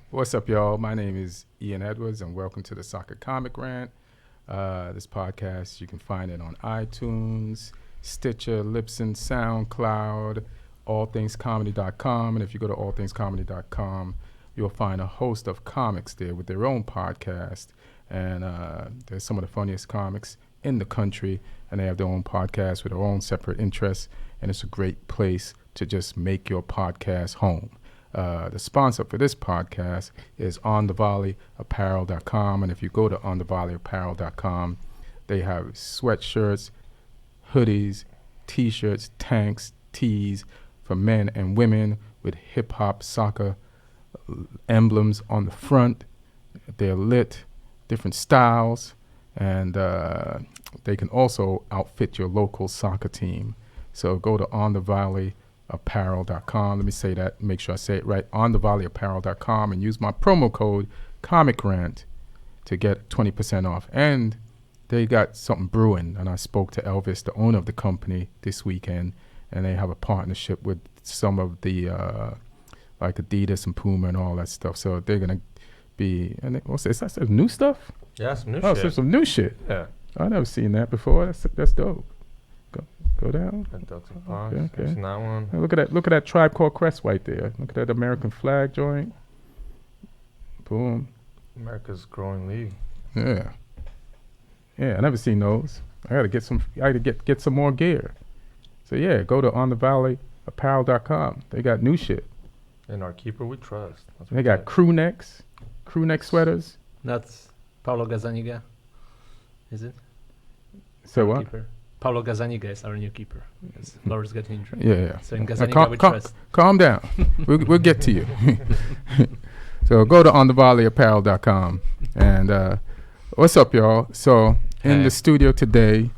What's up, y'all? My name is Ian Edwards, and welcome to the Soccer Comic Rant. This podcast, you can find it on iTunes, Stitcher, Libsyn, SoundCloud, allthingscomedy.com. And if you go to allthingscomedy.com, you'll find a host of comics there with their own podcast. And there's some of the funniest comics in the country, and they have their own podcast with their own separate interests. And it's a great place to just make your podcast home. The sponsor for this podcast is onthevolleyapparel.com, and if you go to onthevolleyapparel.com, they have sweatshirts, hoodies, t-shirts, tanks, tees for men and women with hip-hop soccer emblems on the front. They're lit, different styles, and they can also outfit your local soccer team. So go to onthevolleyapparel.com. Let me say that, make sure I say it right, onthevolleyapparel.com, and use my promo code ComicRant to get 20% off. And they got something brewing, and I spoke to Elvis, the owner of the company, this weekend, and they have a partnership with some of the like Adidas and Puma and all that stuff. So they're gonna be, and what's this? Is that new stuff? Yeah, some new shit. shit. So some new shit. Yeah, I've never seen that before. That's dope. Go down. Okay. That one. Look at that Tribe Called Quest right there. Look at that American flag joint. Boom. America's growing league. Yeah. I never seen those. I gotta get some more gear. So yeah, go to onthevolleyapparel.com. They got new shit. And our keeper we trust. They got crew neck sweaters. That's Paulo Gazzaniga, is it? So what? Keeper. Paulo Gazzaniga is our new keeper. Laura's getting injured. Yeah. So in Gazzaniga we trust. Calm down. we'll get to you. So go to onthevolleyapparel.com. And what's up, y'all? So in the studio today,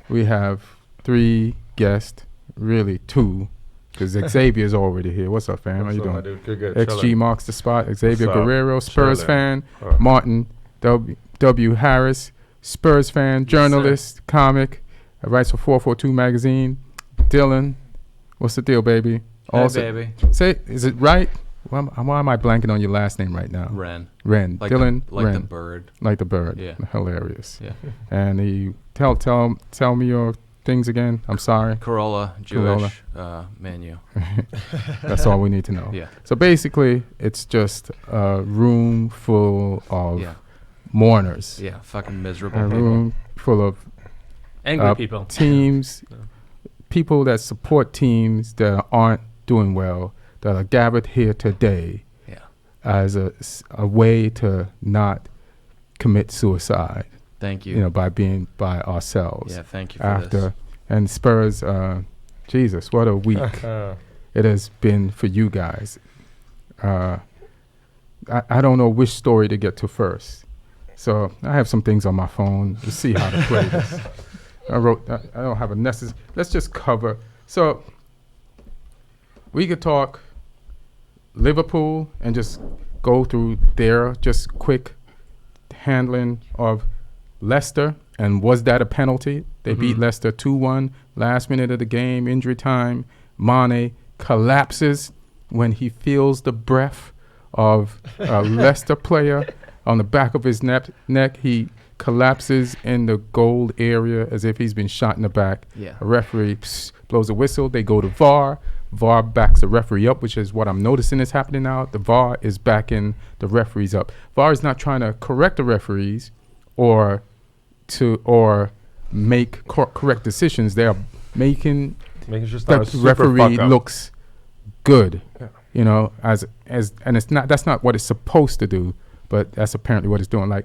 we have 3 guests, really 2, because Xavier's already here. What's up, fam? How you doing? Good. XG marks the spot. Xavier What's up? Guerrero, Spurs Chilling. fan. Martin W. Harris, Spurs fan, journalist, comic, writes for 442 magazine. Dylan, what's the deal, baby? Also, baby. Say, is it right? Why am I blanking on your last name right now? Ren. Like Dylan. Ren. The bird. Like the bird. Yeah. Hilarious. Yeah. And you tell me your things again. I'm sorry. Corolla, Jewish, menu. That's all we need to know. Yeah. So basically, it's just a room full of mourners. Yeah, fucking miserable A people. room full of Angry people. Teams, people that support teams that aren't doing well, that are gathered here today as a way to not commit suicide. Thank you. By being by ourselves. Yeah, thank you for this. And Spurs, Jesus, what a week it has been for you guys. I don't know which story to get to first. So I have some things on my phone to see how to play this. I don't have a necessary. Let's just cover. So we could talk Liverpool and just go through their just quick handling of Leicester. And was that a penalty? They beat Leicester 2-1, last minute of the game, injury time. Mane collapses when he feels the breath of a Leicester player on the back of his neck. He collapses in the goal area as if he's been shot in the back. Yeah. A referee blows a whistle. They go to VAR. VAR backs the referee up, which is what I'm noticing is happening now. The VAR is backing the referees up. VAR is not trying to correct the referees or make correct decisions. They are making sure the referee looks good. Yeah. As and that's not what it's supposed to do, but that's apparently what it's doing.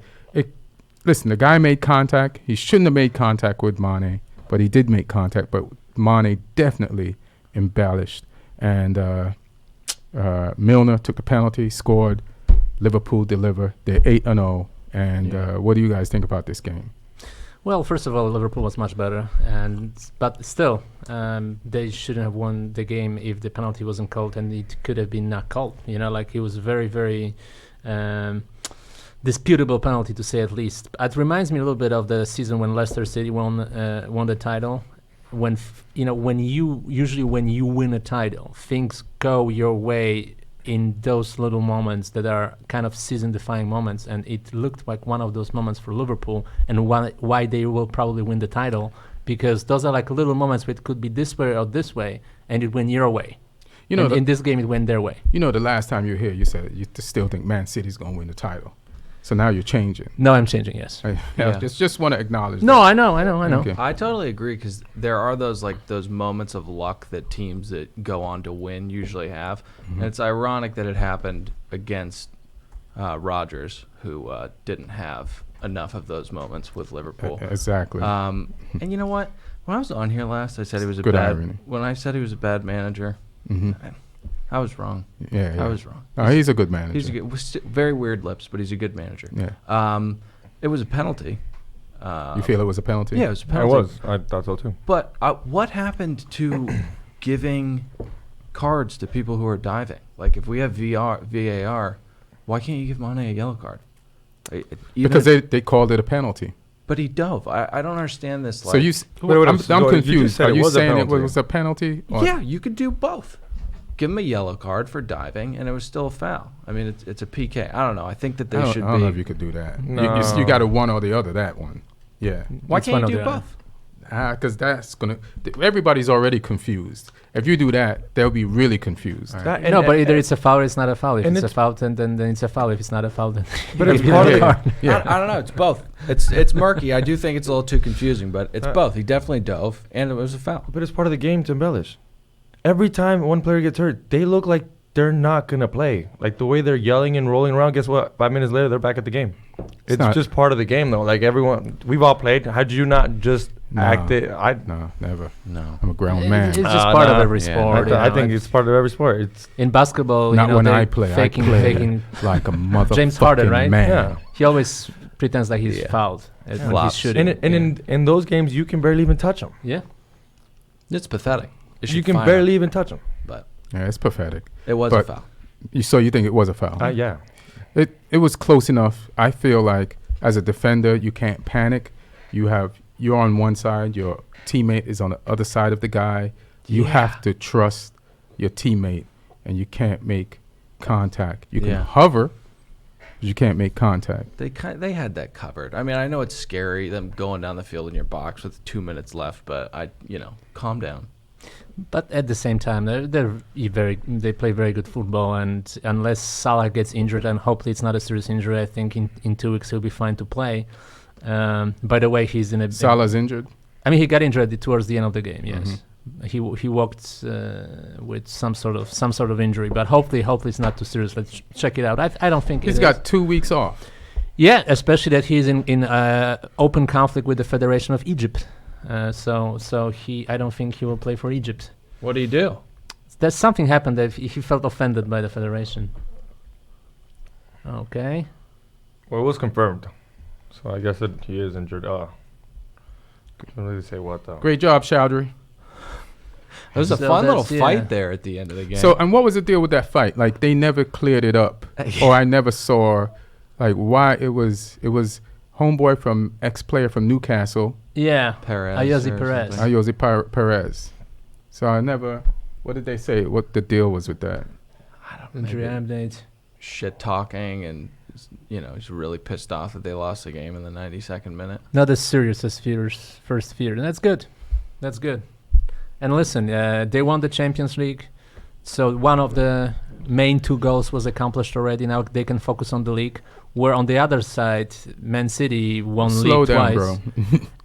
Listen, the guy made contact. He shouldn't have made contact with Mane, but he did make contact. But Mane definitely embellished. And Milner took the penalty, scored. Liverpool delivered. They're 8-0. And what do you guys think about this game? Well, first of all, Liverpool was much better, but still, they shouldn't have won the game if the penalty wasn't called, and it could have been not called. It was very, very disputable penalty, to say at least. It reminds me a little bit of the season when Leicester City won the title. When you win a title, things go your way in those little moments that are kind of season-defining moments, and it looked like one of those moments for Liverpool, and why they will probably win the title, because those are like little moments where it could be this way or this way, and it went your way. You know, in this game, it went their way. You know, the last time you were here, you said you still think Man City's going to win the title. So now you're changing. No, I'm changing, yes. Just want to acknowledge that. I know. Okay. I totally agree, because there are those moments of luck that teams that go on to win usually have. Mm-hmm. And it's ironic that it happened against Rodgers, who didn't have enough of those moments with Liverpool. Exactly. And you know what? When I was on here last, I said he was when I said he was a bad manager, I was wrong. I was wrong. No, he's a good manager. He's very weird lips, but he's a good manager. Yeah. It was a penalty. You feel it was a penalty? Yeah, it was a penalty. I thought so too. But what happened to giving cards to people who are diving? Like, if we have VAR, why can't you give Mane a yellow card? Because they called it a penalty. But he dove. I don't understand this. So I'm confused. Are you saying it was a penalty? Yeah, you could do both. Give him a yellow card for diving, and it was still a foul. I mean, it's a PK. I don't know. I think that they should be. I don't know if you could do that. No. You got to one or the other, that one. Yeah. Why can't you do both? Because that's going to... Everybody's already confused. If you do that, they'll be really confused. Right. But either it's a foul or it's not a foul. If it's a foul, then it's a foul. If it's not a foul, then... But it's part of it. Yeah. I don't know. It's both. It's murky. I do think it's a little too confusing, but it's both. He definitely dove, and it was a foul. But it's part of the game to embellish. Every time one player gets hurt, they look like they're not going to play. Like, the way they're yelling and rolling around, guess what? 5 minutes later, they're back at the game. It's just part of the game, though. Like, everyone, we've all played. How'd you not just act it? No, never. No. I'm a grown man. It's just part of every sport. I think it's part of every sport. It's in basketball, not when I play. Faking like a motherfucking James Harden, right? Man. Yeah. He always pretends like he's fouled. When he shouldn't. And in those games, you can barely even touch him. Yeah. It's pathetic. You can barely even touch him. But yeah, it's pathetic. It was a foul. So you think it was a foul? Yeah. It was close enough. I feel like as a defender, you can't panic. You're on one side, your teammate is on the other side of the guy. You have to trust your teammate, and you can't make contact. You can hover, but you can't make contact. They had that covered. I mean, I know it's scary, them going down the field in your box with 2 minutes left, but calm down. But at the same time, they play very good football, and unless Salah gets injured, and hopefully it's not a serious injury, I think in 2 weeks he'll be fine to play. By the way, he's in a... Salah's injured? I mean, he got injured towards the end of the game, yes. Mm-hmm. He walked with some sort of injury, but hopefully it's not too serious. Let's check it out. I don't think he's got 2 weeks off. Yeah, especially that he's in open conflict with the Federation of Egypt. So I don't think he will play for Egypt. What do you do? There's something happened that he felt offended by the Federation. Okay. Well, it was confirmed. So I guess that he is injured. Can't really say what though. Great job, Chowdhury. There was a fun little fight there at the end of the game. So, and what was the deal with that fight? Like, they never cleared it up, or I never saw, like, why it was homeboy from ex-player from Newcastle. Yeah, Perez. Ayoze Perez. So I never. What did they say? What the deal was with that? I don't know. Injury update. Shit talking, and he's really pissed off that they lost the game in the 92nd minute. Not as serious as Fear's first fear, and that's good. That's good. And listen, they won the Champions League, so one of the main 2 goals was accomplished already. Now they can focus on the league. Where on the other side, Man City won league twice, bro.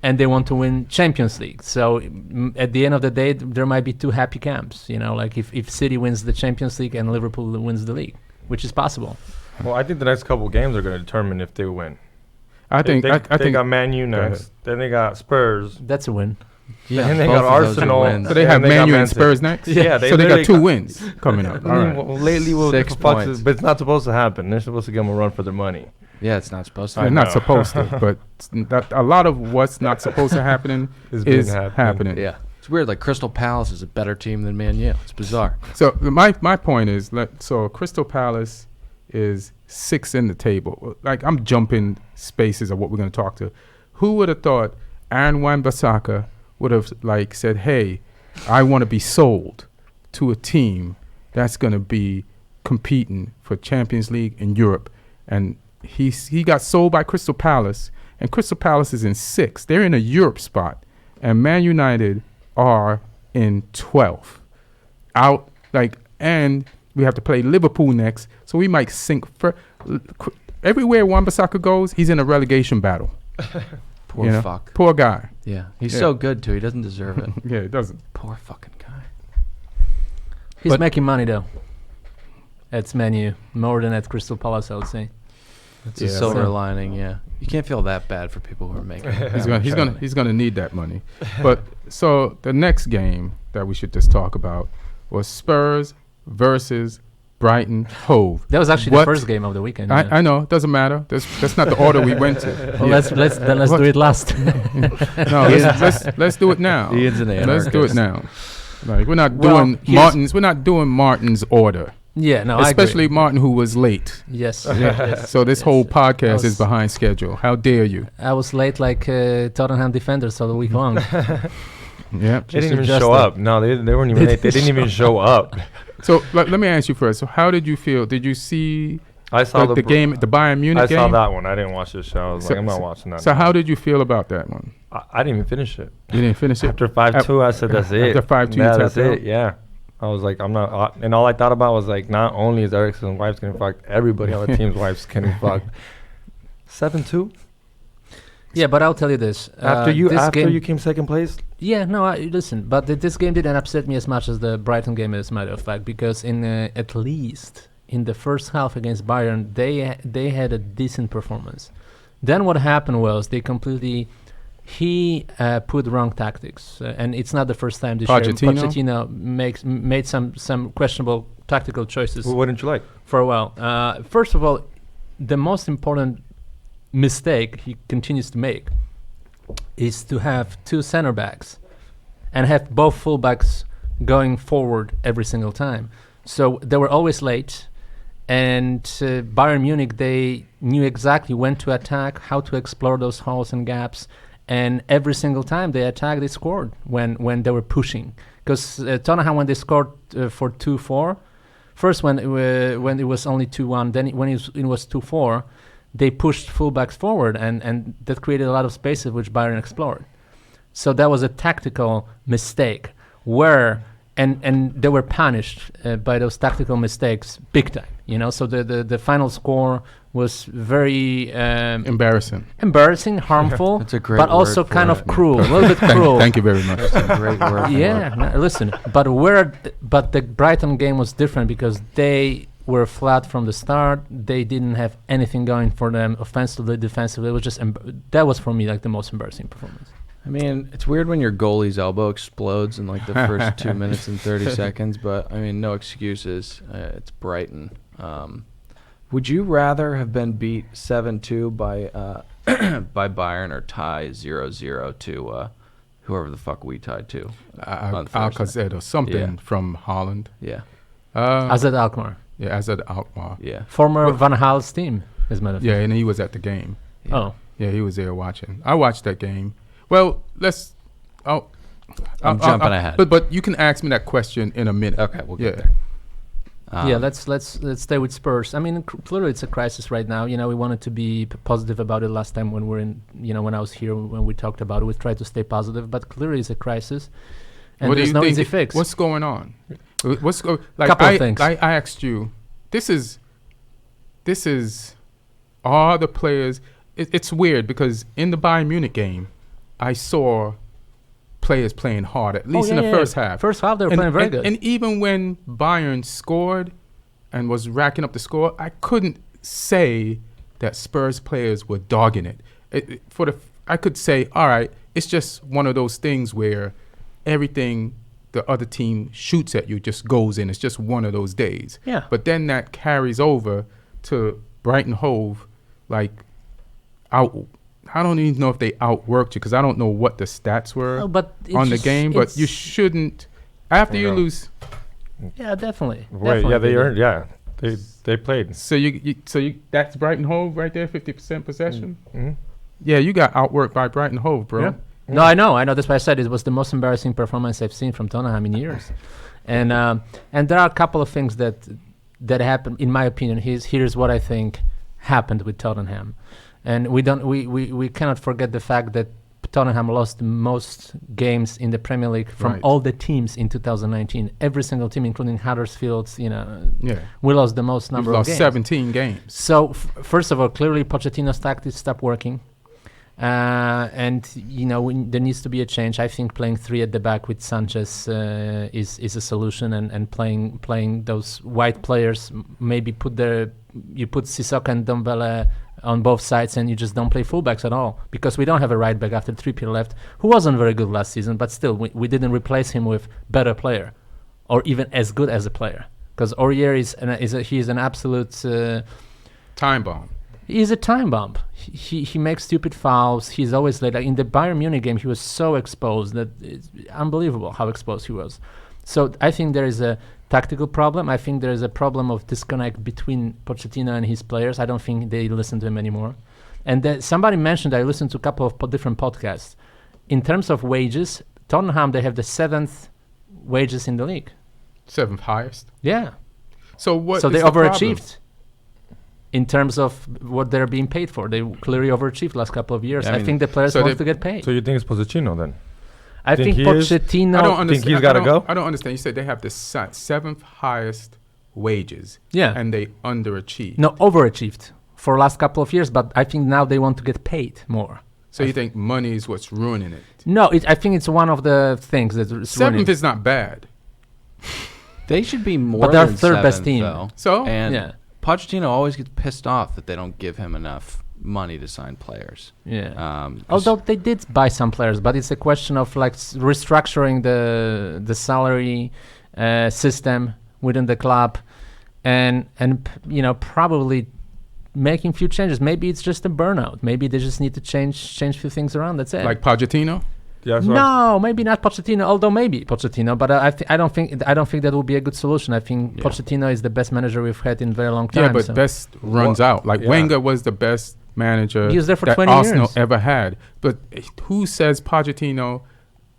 And they want to win Champions League. So at the end of the day, there might be 2 happy camps. Like if City wins the Champions League and Liverpool wins the league, which is possible. Well, I think the next couple of games are going to determine if they win. I think they got Man U next. Then they got Spurs. That's a win. Yeah, and they got Arsenal. So they have Man U and Spurs next? Yeah. So they got 2 wins coming up. All right. Well, lately, 6 points. But it's not supposed to happen. They're supposed to give them a run for their money. Yeah, it's not supposed to. They're not supposed to, but a lot of what's not supposed to happen is happening. Yeah. It's weird. Like, Crystal Palace is a better team than Man U. It's bizarre. So my point is, Crystal Palace is 6 in the table. Like, I'm jumping spaces of what we're going to talk to. Who would have thought Aaron Wan-Bissaka would have said, hey, I want to be sold to a team that's going to be competing for Champions League in Europe, and he got sold by Crystal Palace, and Crystal Palace is in 6th. They're in a Europe spot, and Man United are in 12th. Out, and we have to play Liverpool next, so we might sink. Everywhere Wan-Bissaka goes, he's in a relegation battle. Poor fuck. Poor guy. Yeah, he's so good too. He doesn't deserve it. Yeah, he doesn't. Poor fucking guy. He's making money though. At Man U, more than at Crystal Palace, I would say. It's a silver lining. Yeah, you can't feel that bad for people who are making. He's gonna need that money. But so the next game that we should just talk about was Spurs versus Brighton Hove. That was actually the first game of the weekend. I know, it doesn't matter. That's not the order we went to. Well, let's do it last. No, let's do it now. Let's do it now. Like we're not doing Martin's. We're not doing Martin's order. Yeah, no, especially Martin, who was late. Yes. Yes. So this whole podcast is behind schedule. How dare you? I was late, like Tottenham defenders all the week long. Yeah, they didn't even show up. No, they weren't even late. They didn't even show up. So let me ask you first. So how did you feel? Did you see? I saw the game, the Bayern Munich game. I saw that one. I didn't watch the show. I was I'm not watching that. So how did you feel about that one? I didn't even finish it. You didn't finish it? After 5-2, I said, that's it. After 5-2, that's it, yeah. I was like, I'm not, and all I thought about was like, not only is Ericsson's wife's getting fucked, everybody on the team's wife's getting fucked. 7-2? Yeah, but I'll tell you this. After you came second place? Yeah, no, listen, but this game didn't upset me as much as the Brighton game, as a matter of fact, because at least in the first half against Bayern, they had a decent performance. Then what happened was he put wrong tactics, and it's not the first time this year Pochettino made some questionable tactical choices. Well, what didn't you like? For a while. First of all, the most important mistake he continues to make is to have 2 center backs and have both fullbacks going forward every single time. So they were always late, and Bayern Munich, they knew exactly when to attack, how to explore those holes and gaps, and every single time they attacked, they scored when they were pushing. Because Tottenham, when they scored for 2-4, first when it was only 2-1, then when it was 2-4, they pushed fullbacks forward, and that created a lot of spaces which Bayern explored. So that was a tactical mistake where, and they were punished by those tactical mistakes big time. So the final score was very embarrassing, harmful, That's a great but also kind of cruel, a little bit cruel. Thank you very much. That's a great word. Yeah, listen, but the Brighton game was different because they were flat from the start. They didn't have anything going for them offensively, defensively. It was just that was for me like the most embarrassing performance. I mean, it's weird when your goalie's elbow explodes in like the first 2 minutes and 30 seconds, but I mean, no excuses. It's Brighton. Would you rather have been beat 7-2 by by Bayern or tie 0-0 to whoever the fuck we tied to? Alcazar or something from Holland. Yeah. AZ Alkmaar. Yeah, AZ Alkmaar. Yeah. Former Van Gaal's team, as a matter of fact. Yeah, and he was at the game. Yeah. Oh. Yeah, he was there watching. I watched that game. Well, I'm jumping ahead. But you can ask me that question in a minute. Okay, we'll get there. Let's stay with Spurs. I mean, clearly it's a crisis right now. We wanted to be positive about it last time when when I was here, when we talked about it. We tried to stay positive, but clearly it's a crisis. And there's no easy fix. What's going on? Couple of things. I asked you, this is all the players. It's weird because in the Bayern Munich game, I saw players playing hard, at least in the first half. First half, they were playing very good. And even when Bayern scored and was racking up the score, I couldn't say that Spurs players were dogging it. I could say, all right, it's just one of those things where everything the other team shoots at you just goes in. It's just one of those days. Yeah. But then that carries over to Brighton Hove, I don't even know if they outworked you because I don't know what the stats were on the game. But you shouldn't after you lose. Yeah, definitely. They earned. Yeah, they played. So you that's Brighton Hove right there, 50% possession. Mm-hmm. Yeah, you got outworked by Brighton Hove, bro. Yeah. No, I know. That's why I said it was the most embarrassing performance I've seen from Tottenham in years. And there are a couple of things that that happened, in my opinion, here's what I think happened with Tottenham. And we cannot forget the fact that Tottenham lost most games in the Premier League from all the teams in 2019. Every single team, including Huddersfield, we lost the most number of games. 17 games. So first of all, clearly Pochettino's tactics stopped working. And there needs to be a change. I think playing 3 at the back with Sanchez is a solution, and playing those wide players. Maybe put Sissoko and Dombele on both sides, and you just don't play fullbacks at all, because we don't have a right back after Trippier left, who wasn't very good last season, but still we didn't replace him with better player, or even as good as a player, because Aurier he's an absolute time bomb. He's a time bomb. He makes stupid fouls. He's always late. Like in the Bayern Munich game, he was so exposed that it's unbelievable how exposed he was. So I think there is a tactical problem. I think there is a problem of disconnect between Pochettino and his players. I don't think they listen to him anymore. And somebody mentioned, I listened to a couple of different podcasts. In terms of wages, Tottenham, they have the 7th wages in the league. 7th highest? Yeah. So they overachieved. In terms of what they're being paid for. They clearly overachieved last couple of years. I think the players want to get paid. So you think it's Pochettino then? I think Pochettino... I don't understand. Think he's got to go? I don't understand. You said they have the 7th highest wages. Yeah. And they underachieved. No, overachieved for last couple of years, but I think now they want to get paid more. So you think money is what's ruining it? No, I think it's one of the things that's 7th is not bad. They should be more but they're than third 7th, best team. though. So? And Pochettino always gets pissed off that they don't give him enough money to sign players. Yeah. Although they did buy some players, but it's a question of like restructuring the salary system within the club, and probably making few changes. Maybe it's just a burnout. Maybe they just need to change a few things around. That's it. Like Pochettino? Yeah, no, maybe not Pochettino. Although maybe Pochettino, but I don't think that would be a good solution. I think Pochettino is the best manager we've had in a very long time. Yeah, but best runs out. Like Wenger was the best manager he was there for that 20 Arsenal years. ever had. But who says Pochettino's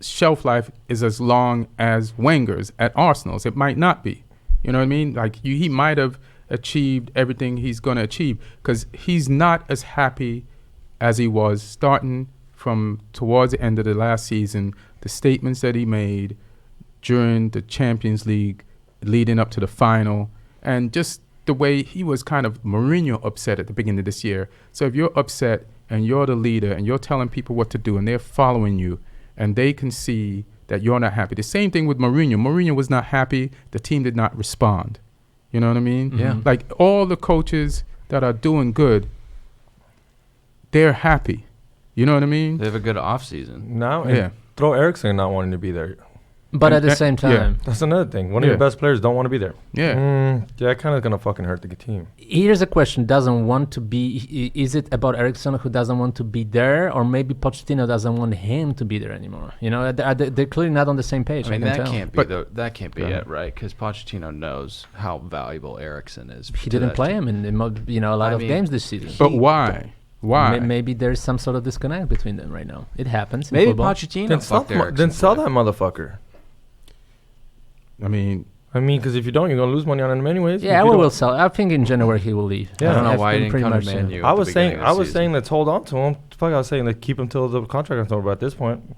shelf life is as long as Wenger's at Arsenal's? It might not be. You know what I mean? Like he might have achieved everything he's going to achieve, because he's not as happy as he was starting from towards the end of the last season. The statements that he made during the Champions League leading up to the final, and just the way he was kind of Mourinho upset at the beginning of this year. So if you're upset and you're the leader and you're telling people what to do and they're following you and they can see that you're not happy. The same thing with Mourinho. Mourinho was not happy. The team did not respond. You know what I mean? Yeah. Like all the coaches that are doing good, they're happy. You know what I mean? They have a good off season. Now, throw Eriksen not wanting to be there. But at the same time, that's another thing. One of your best players don't want to be there. Yeah. Kind of gonna fucking hurt the team. Here's a question: doesn't want to be? Is it about Eriksen who doesn't want to be there, or maybe Pochettino doesn't want him to be there anymore? You know, they're clearly not on the same page. I mean, that can't be it, right? Because Pochettino knows how valuable Eriksen is. He didn't play him in a lot of games this season. But why? Why? Maybe there's some sort of disconnect between them right now. It happens. Maybe football. Pochettino. Then sell that motherfucker. I mean, because if you don't, you're gonna lose money on him anyways. Yeah, we will sell. I think in January he will leave. Yeah. I don't know why he didn't come to Man U. I was saying let's hold on to him. I was saying let's keep him till the contract is over. But at this point,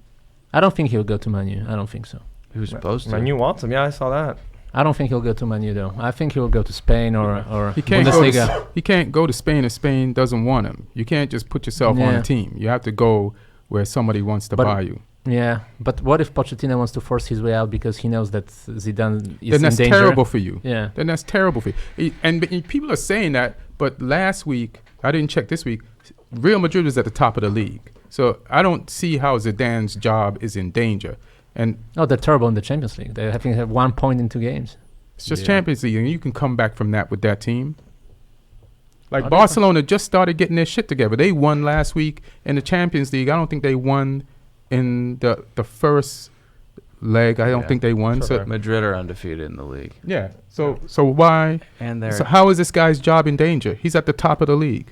I don't think he'll go to Man U. I don't think so. He was supposed to. Man U wants him. Yeah, I saw that. I don't think he'll go to Man U though. I think he'll go to Spain or he can't Bundesliga. He can't go to Spain if Spain doesn't want him. You can't just put yourself on a team. You have to go where somebody wants to buy you. Yeah, but what if Pochettino wants to force his way out because he knows that Zidane is then that's in danger? terrible for you. Yeah. Then that's terrible for you. And people are saying that, but last week, I didn't check this week, Real Madrid was at the top of the league. So I don't see how Zidane's job is in danger. And they're terrible in the Champions League. They have 1 point in 2 games. It's just Champions League, and you can come back from that with that team. Like Barcelona just started getting their shit together. They won last week in the Champions League. I don't think they won in the first leg. I don't think they won. So Madrid are undefeated in the league. Yeah. So why? And so how is this guy's job in danger? He's at the top of the league.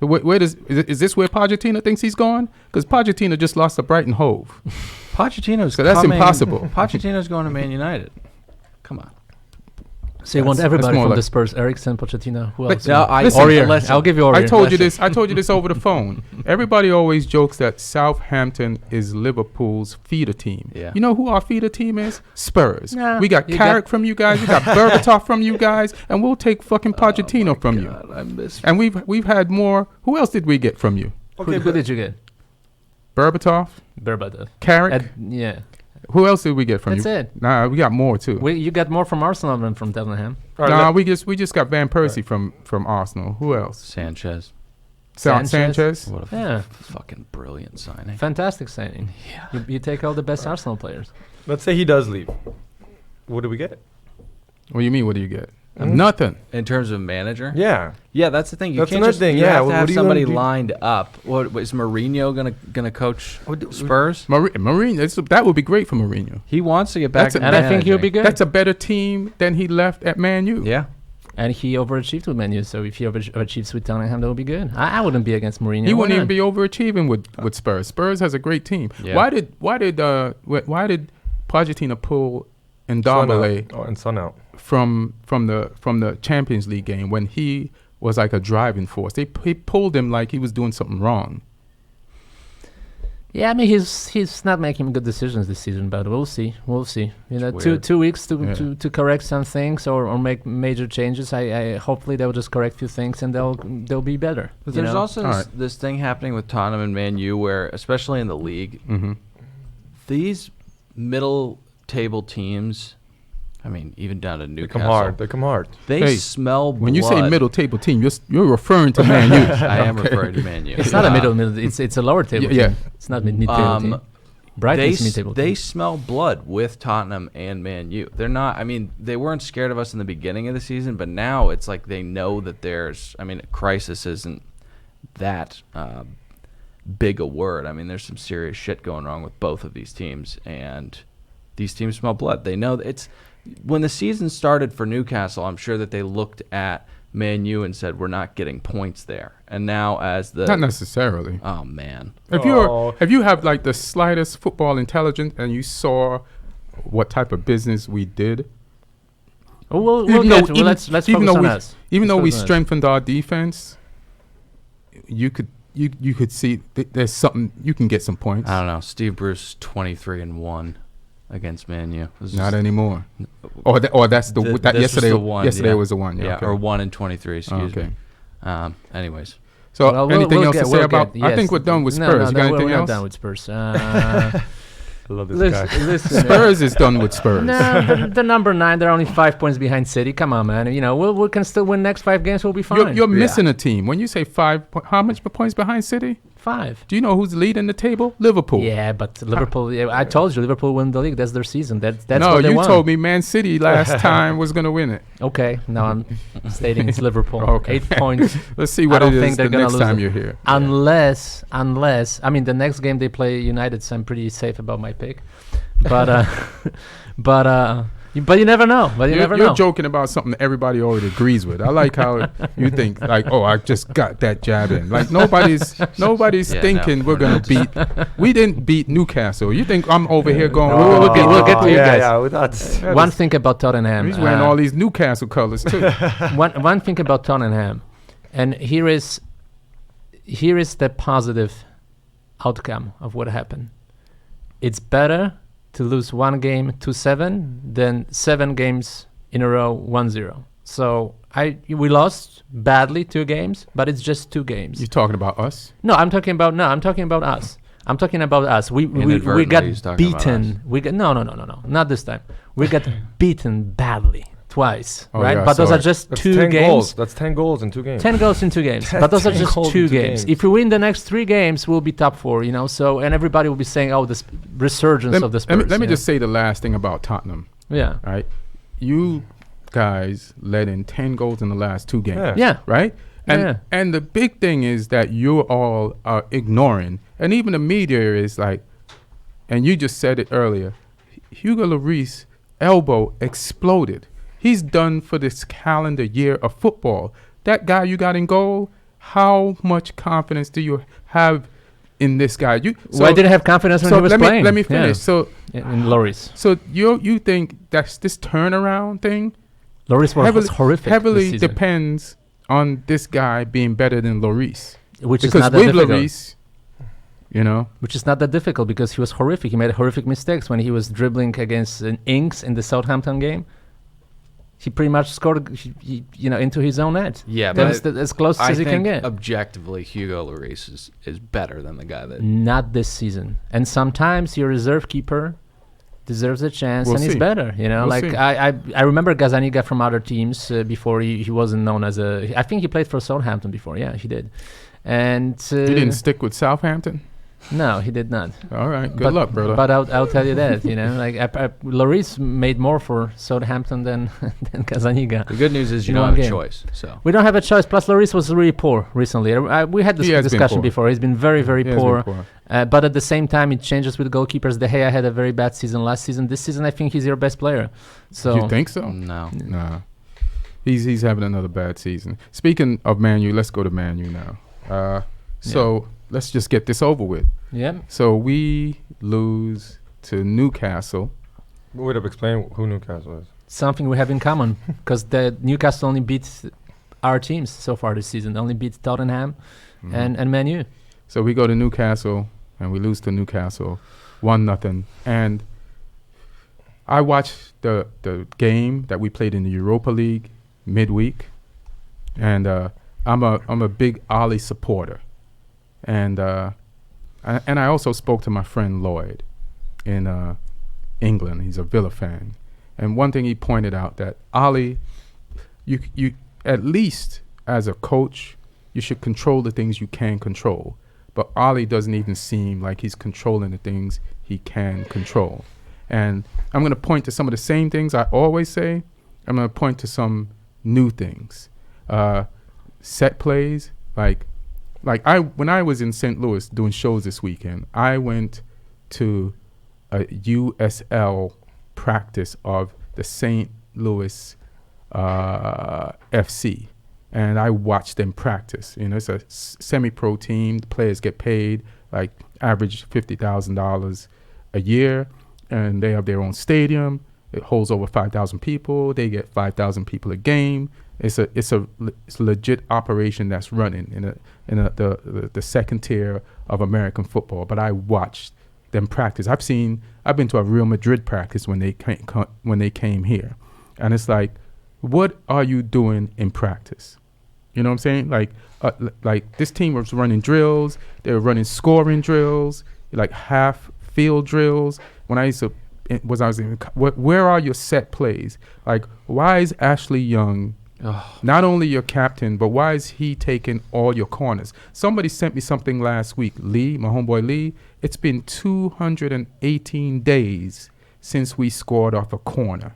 Is this where Pochettino thinks he's going? Because Pochettino just lost to Brighton Hove. Pochettino's so that's impossible. Pochettino's going to Man United. Come on. So you want everybody from like the Spurs? Eriksen, Pochettino, who else? No, I'll give you Aurier. I told you this. I told you this over the phone. Everybody always jokes that Southampton is Liverpool's feeder team. Yeah. You know who our feeder team is? Spurs. Nah, We got Carrick from you guys. We got Berbatov from you guys, and we'll take fucking Pochettino from you. I miss. And we've had more. Who else did we get from you? Who did you get? Berbatov, Carrick. Yeah. Who else did we get from That's you? it. Nah, we got more too. You got more from Arsenal than from Tottenham. Nah, we just got Van Persie from Arsenal. Who else? Sanchez. Sanchez. What a fucking brilliant signing. Fantastic signing. Yeah. You take all the best Arsenal players. Let's say he does leave. What do we get? What do you mean? What do you get? Nothing. In terms of manager? Yeah. Yeah, that's the thing. You That's can't another just thing, you yeah. have to What have are you somebody gonna do? lined up. What is Mourinho gonna coach Spurs? Mourinho. That would be great for Mourinho. He wants to get back to And I think he'll be good. That's a better team than he left at Man U. Yeah. And he overachieved with Man U, so if he overachieves with Tottenham, that would be good. I wouldn't be against Mourinho. He wouldn't even be overachieving with Spurs. Spurs has a great team. Yeah. Why did Pochettino pull Ndombele And Son out. from the Champions League game when he was like a driving force? He pulled him like he was doing something wrong. Yeah, I mean he's not making good decisions this season, but we'll see. You know, It's weird. 2 weeks to correct some things or make major changes. I hopefully they'll just correct a few things and they'll be better. But you there's know? also this thing happening with Tottenham and Man U where, especially in the league, these middle table teams, I mean, even down to Newcastle, They come hard. they smell blood. When you say middle table team, you're referring to Man U. I am referring to Man U. It's not a middle. It's a lower table. Yeah. Team. It's not mid-table team. Brighton's mid-table They team. smell blood with Tottenham and Man U. They're not. I mean, they weren't scared of us in the beginning of the season, but now it's like they know that there's. I mean, a crisis isn't that big a word. I mean, there's some serious shit going wrong with both of these teams, and these teams smell blood. They know it's. When the season started for Newcastle, I'm sure that they looked at Man U and said, "We're not getting points there." And now, as the Not necessarily. oh man, If you have like the slightest football intelligence and you saw what type of business we did, Let's focus on us. even though we Let's focus on us. strengthened our defense, you could see there's something you can get some points. I don't know. Steve Bruce 23-1 against Man U. Not anymore. Or that's the This that was yesterday. the one, yesterday yeah. was the one. Yeah, okay. Or 1-23. Excuse Okay. me. Anyways, So Well, anything we'll else to get- say we'll about? get- I yes. think we're done with No, Spurs. You got we're anything not else? done with Spurs. I love this guy. Listen, Spurs is done with Spurs. No, they're number 9. They're only 5 points behind City. Come on, man. You know, we can still win next 5 games. We'll be fine. You're missing a team. When you say 5, how much points behind City? 5. Do you know who's leading the table? Liverpool. Yeah, but Liverpool. I told you, Liverpool win the league. That's their season. That's no, what they you want. told me Man City last time was going to win it. Okay, now I'm stating it's Liverpool. Okay. 8 points. Let's see what I don't it think is they're the gonna next lose time it. you're here. Unless, I mean, the next game they play United, so I'm pretty safe about my pick. But, but you never know. You're joking about something everybody already agrees with. I like how you think like, oh, I just got that jab in. Like nobody's Yeah, thinking no, we're gonna beat. We didn't beat Newcastle. You think I'm over here going? We'll get to you guys. Yeah, that's One thing about Tottenham. He's wearing all these Newcastle colors too. One thing about Tottenham, and here is the positive outcome of what happened. It's better to lose 1 game 2-7 than 7 games in a row 1-0. So we lost badly 2 games, but it's just 2 games. You talking about us? No, I'm talking about us. I'm talking about us. We Inadvertently, got he's talking about beaten. We got no, not this time. We got beaten badly twice, Oh, right? yeah, But those sorry. are just That's 2 10 games. goals. That's 10 goals in 2 games. 10 goals in 2 games. But those are 10 just goals 2 in 2 games. games. If we win the next 3 games, we'll be top 4, you know. So, and everybody will be saying, oh, this resurgence of the Spurs. Let me yeah. just say the last thing about Tottenham. Yeah. Right, you guys let in 10 goals in the last 2 games. Yeah. Right? Yeah. And the big thing is that you all are ignoring, and even the media is like, and you just said it earlier, Hugo Lloris elbow exploded. He's done for this calendar year of football. That guy you got in goal, how much confidence do you have in this guy? Why didn't have confidence when he was playing? Let me finish. Yeah. In Lloris. So you think that's this turnaround thing? Lloris was horrific. Heavily depends on this guy being better than Lloris. Which is not that difficult. Lloris, which is not that difficult because he was horrific. He made horrific mistakes when he was dribbling against Inks in the Southampton game. He pretty much scored, into his own net. Yeah, that's as close as he can get. Objectively, Hugo Lloris is better than the guy that. Not this season. And sometimes your reserve keeper deserves a chance, and he's better. I remember Gazzaniga from other teams before he wasn't known as a. I think he played for Southampton before. Yeah, he did. And he didn't stick with Southampton. No, he did not. All right, good luck, brother. But I'll tell you that, Lloris made more for Southampton than Gazzaniga. The good news is you don't have a choice. So we don't have a choice. Plus, Lloris was really poor recently. We had this discussion before. He's been very, very poor. But at the same time, it changes with goalkeepers. De Gea had a very bad season last season. This season, I think he's your best player. So you think so? No. Nah. He's having another bad season. Speaking of Man U, let's go to Man U now. Let's just get this over with. Yeah. So we lose to Newcastle. Wait up, explain who Newcastle is. Something we have in common, because the Newcastle only beat our teams so far this season. Only beat Tottenham and Man U. So we go to Newcastle and we lose to Newcastle 1-0. And I watched the game that we played in the Europa League midweek, and I'm a big Ali supporter. And I also spoke to my friend Lloyd in England. He's a Villa fan, and one thing he pointed out that Ali, you at least as a coach, you should control the things you can control. But Ali doesn't even seem like he's controlling the things he can control. And I'm going to point to some of the same things I always say. I'm going to point to some new things. Set plays, when I was in St. Louis doing shows this weekend, I went to a USL practice of the St. Louis FC, and I watched them practice. It's a semi-pro team. The players get paid average $50,000 a year, and they have their own stadium. It holds over 5,000 people. They get 5,000 people a game. It's a legit operation that's running in the second tier of American football. But I watched them practice. I've been to a Real Madrid practice when they came here, and it's like, what are you doing in practice? You know what I'm saying? This team was running drills. They were running scoring drills, half field drills. When I was in, where are your set plays? Why is Ashley Young not only your captain, but why is he taking all your corners? Somebody sent me something last week, Lee, my homeboy Lee. It's been 218 days since we scored off a corner,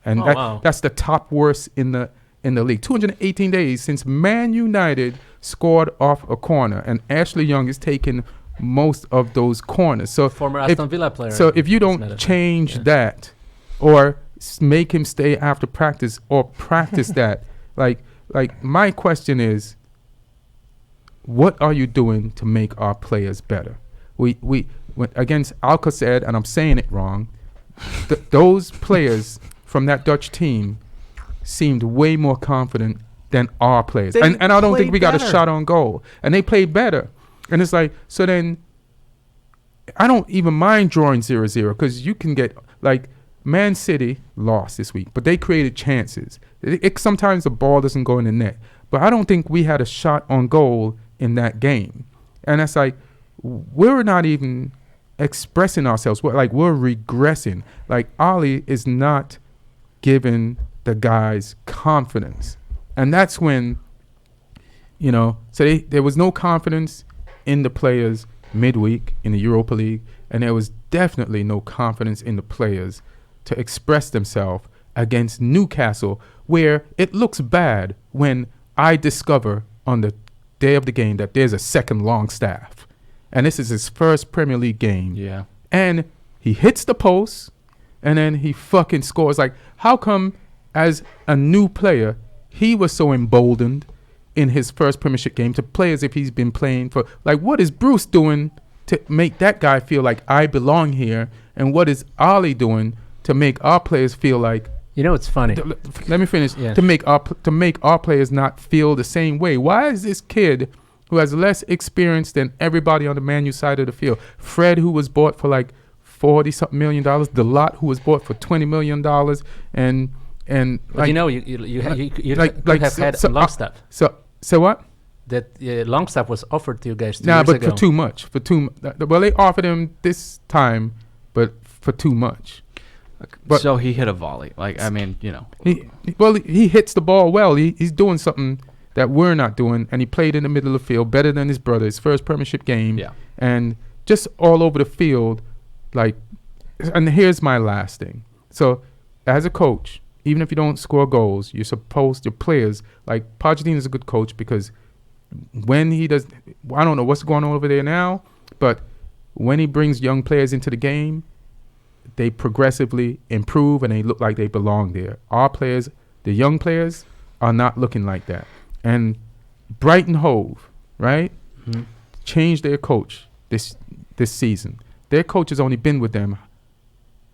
and that's the top worst in the league. 218 days since Man United scored off a corner, and Ashley Young is taking most of those corners. So former Aston Villa player. So if you don't change that, or make him stay after practice, or practice that, my question is, what are you doing to make our players better? We went against Alcocer, and I'm saying it wrong. Those players from that Dutch team seemed way more confident than our players, and I don't think we got a shot on goal, and they played better. And it's so then I don't even mind drawing 0-0, because you can get Man City lost this week, but they created chances. Sometimes the ball doesn't go in the net, but I don't think we had a shot on goal in that game. And that's we're not even expressing ourselves. We're regressing. Ali is not giving the guys confidence, and that's when so there was no confidence in the players midweek in the Europa League, and there was definitely no confidence in the players to express themselves against Newcastle, where it looks bad when I discover on the day of the game that there's a second Longstaff, and this is his first Premier League game. Yeah. And he hits the post, and then he fucking scores. How come as a new player he was so emboldened in his first Premiership game to play as if he's been playing for, what is Bruce doing to make that guy feel like I belong here, and what is Ali doing to make our players feel like You know, it's funny. Let me finish. Yeah. To make our players not feel the same way. Why is this kid who has less experience than everybody on the Man U side of the field, Fred, who was bought for like $40-something million, Delot, who was bought for $20 million, and But like, you know, you have had Longstaff. So what? That Longstaff was offered to you guys 2 Nah, years but ago. for too much. Well, they offered him this time, but for too much. But so he hit a volley. Like, I mean, you know. He hits the ball well. He's doing something that we're not doing, and he played in the middle of the field better than his brother. His first Premiership game. Yeah. And just all over the field, like. And here's my last thing. So, as a coach, even if you don't score goals, your players, like Pochettino is a good coach because when he does, I don't know what's going on over there now, but when he brings young players into the game, they progressively improve and they look like they belong there. Our players, the young players, are not looking like that. And Brighton Hove, right, changed their coach this season. Their coach has only been with them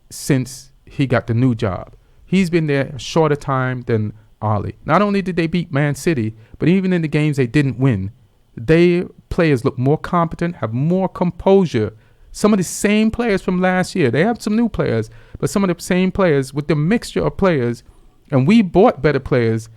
since he got the new job. He's been there a shorter time than Ollie. Not only did they beat Man City, but even in the games they didn't win, their players look more competent, have more composure. Some of the same players from last year. They have some new players, but some of the same players with the mixture of players, and we bought better players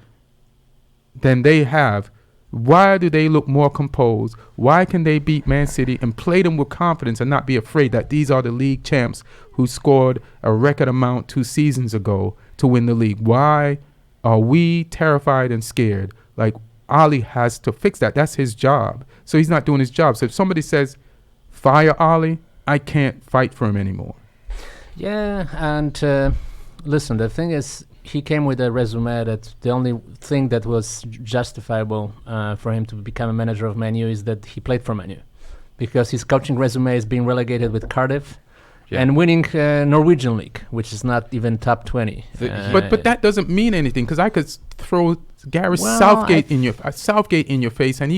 than they have. Why do they look more composed? Why can they beat Man City and play them with confidence and not be afraid that these are the league champs who scored a record amount 2 seasons ago to win the league? Why are we terrified and scared? Like, Ali has to fix that. That's his job. So he's not doing his job. So if somebody says, fire Ali, I can't fight for him anymore. Yeah, and listen, the thing is, he came with a resume that the only thing that was justifiable for him to become a manager of Man U is that he played for Man U, because his coaching resume is being relegated with Cardiff and winning Norwegian League, which is not even top 20. But that doesn't mean anything, because I could throw Gareth Southgate in your face, and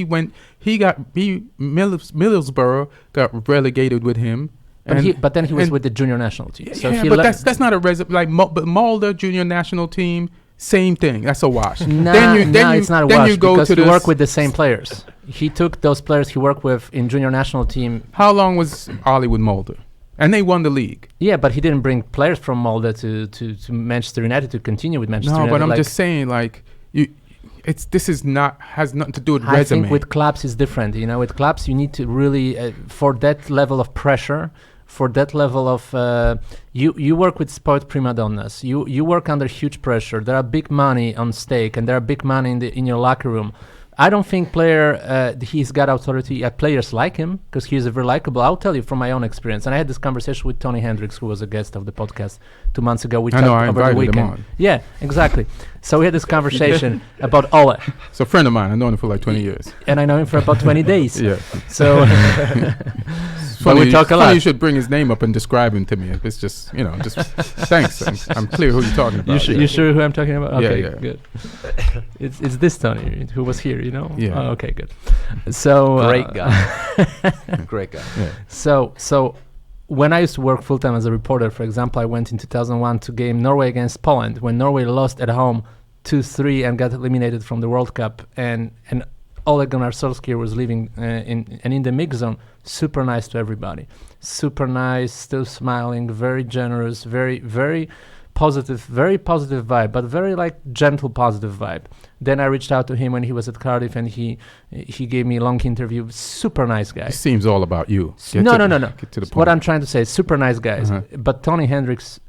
Middlesbrough got relegated with him. But then he was with the junior national team. So but that's not a but Mulder junior national team, same thing. That's a wash. It's not a wash because you work with the same players. He took those players he worked with in junior national team. How long was Ollie with Mulder? And they won the league. Yeah, but he didn't bring players from Mulder to Manchester United to continue with Manchester United. No, but I'm just saying, like, has nothing to do with resume. I think with clubs it's different. You know, with clubs you need to really for that level of pressure. For that level of you work with sport prima donnas. You work under huge pressure. There are big money on stake, and there are big money in your locker room. I don't think he's got authority. Players like him because he's very likable. I'll tell you from my own experience. And I had this conversation with Tony Hendricks, who was a guest of the podcast 2 months ago. I invited him on. Yeah, exactly. So we had this conversation about Ole. It's a friend of mine. I've known him for like 20 years. And I know him for about 20 days. Yeah. So funny, we talk a lot. You should bring his name up and describe him to me. It's just, thanks. I'm clear who you're talking about. You sure who I'm talking about? Okay, yeah. Good. It's this Tony who was here, Yeah. Oh, okay, good. So great guy. Great guy. Yeah. So when I used to work full time as a reporter, for example, I went in 2001 to game Norway against Poland when Norway lost at home 2-3 and got eliminated from the World Cup, and Ole Gunnar Solskjaer was living in the mix zone. Super nice to everybody. Super nice, still smiling, very generous, very, very positive vibe, but very like gentle positive vibe. Then I reached out to him when he was at Cardiff, and he gave me a long interview. Super nice guy. It seems all about you. No. Get to the point. What I'm trying to say is super nice guys. But Tony Hendricks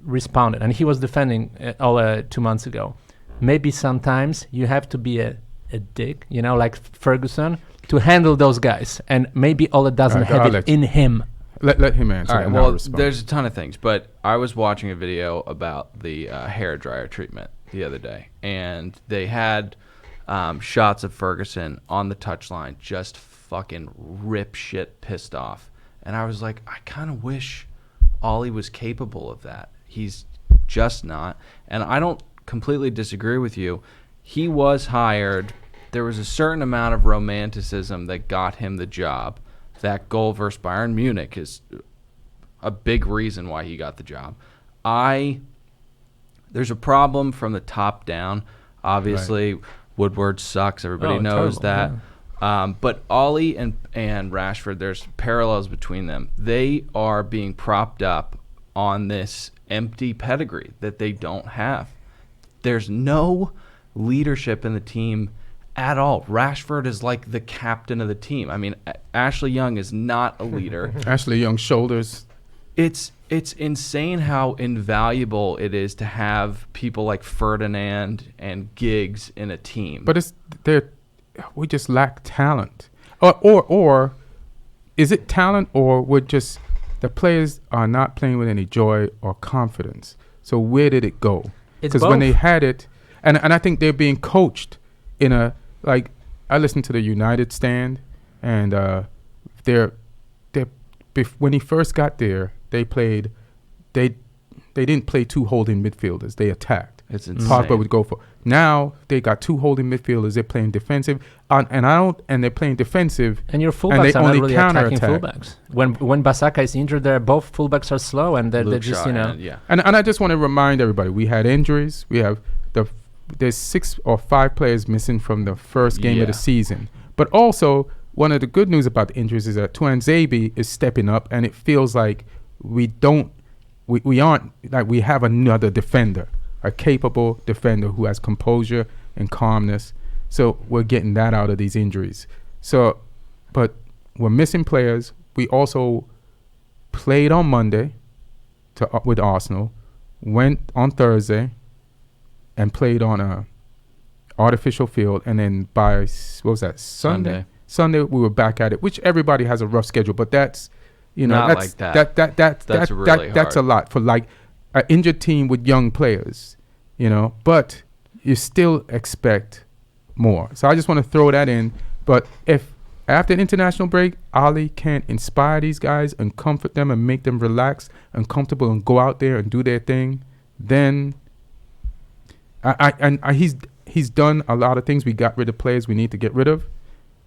responded, and he was defending Ole 2 months ago. Maybe sometimes you have to be a dick, like Ferguson, to handle those guys, and maybe Ole doesn't have it in him. Let him answer. All right. Well, there's a ton of things, but I was watching a video about the hair dryer treatment the other day, and they had shots of Ferguson on the touchline, just fucking rip shit pissed off, and I was like, I kind of wish Ollie was capable of that. He's just not, and I don't completely disagree with you. He was hired. There was a certain amount of romanticism that got him the job. That goal versus Bayern Munich is a big reason why he got the job. I there's a problem from the top down. Obviously, Woodward sucks. Everybody knows that. Yeah. But Ollie and Rashford, there's parallels between them. They are being propped up on this empty pedigree that they don't have. There's no leadership in the team at all. Rashford is like the captain of the team. I mean, Ashley Young is not a leader. Ashley Young's shoulders. It's insane how invaluable it is to have people like Ferdinand and Giggs in a team. But we just lack talent. Or is it talent, or we're just the players are not playing with any joy or confidence? So where did it go? Because when they had it, and I think they're being coached in a, like, I listened to the United stand, and when he first got there, they didn't play two holding midfielders. They attacked. It's insane. Pogba would go for. Now they got two holding midfielders. They're playing defensive, and they're playing defensive. And your fullbacks are not really attacking fullbacks. When Basaka is injured, both fullbacks are slow, and they're just And I just want to remind everybody, we had injuries. We have there's 6 or 5 players missing from the first game of the season. But also, one of the good news about the injuries is that Tuanzebe is stepping up, and it feels like we aren't like we have another defender, a capable defender who has composure and calmness. So we're getting that out of these injuries. So, but we're missing players. We also played on Monday with Arsenal, went on Thursday, and played on a artificial field, and then by what was that, Sunday we were back at it, which everybody has a rough schedule, but that's not that's like that. That's really that's a lot for like an injured team with young players, but you still expect more. So I just want to throw that in. But if after an international break, Ali can't inspire these guys and comfort them and make them relax and comfortable and go out there and do their thing, then he's done a lot of things. We got rid of players we need to get rid of,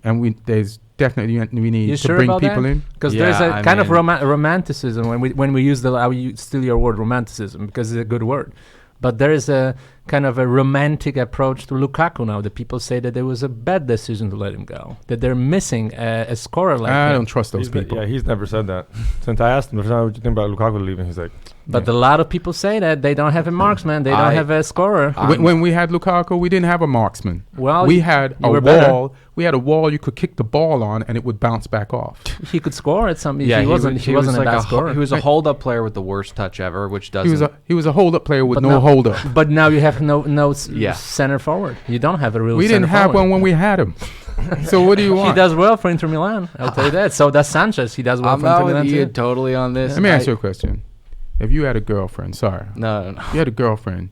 and we need to bring people in. Because there's a kind of romanticism when we use I will steal your word, romanticism, because it's a good word. But there is a kind of a romantic approach to Lukaku now. The people say that it was a bad decision to let him go, that they're missing a scorer like I don't trust those people. He's never said that. Since I asked him, what do you think about Lukaku leaving? He's like... But a lot of people say that they don't have a marksman. They don't have a scorer. When we had Lukaku, we didn't have a marksman. Well, we had a wall. Better. We had a wall you could kick the ball on, and it would bounce back off. He could score at some. Yeah, he wasn't a bad scorer. He was a hold-up player with the worst touch ever, which doesn't. He was a hold-up player with no hold-up. But now you have no center forward. You don't have a real. We didn't have one when we had him. So what do you want? He does well for Inter Milan. I'll tell you that. So does Sanchez. He does well for Inter Milan too. Totally on this. Let me ask you a question. If you had a girlfriend, No. You had a girlfriend,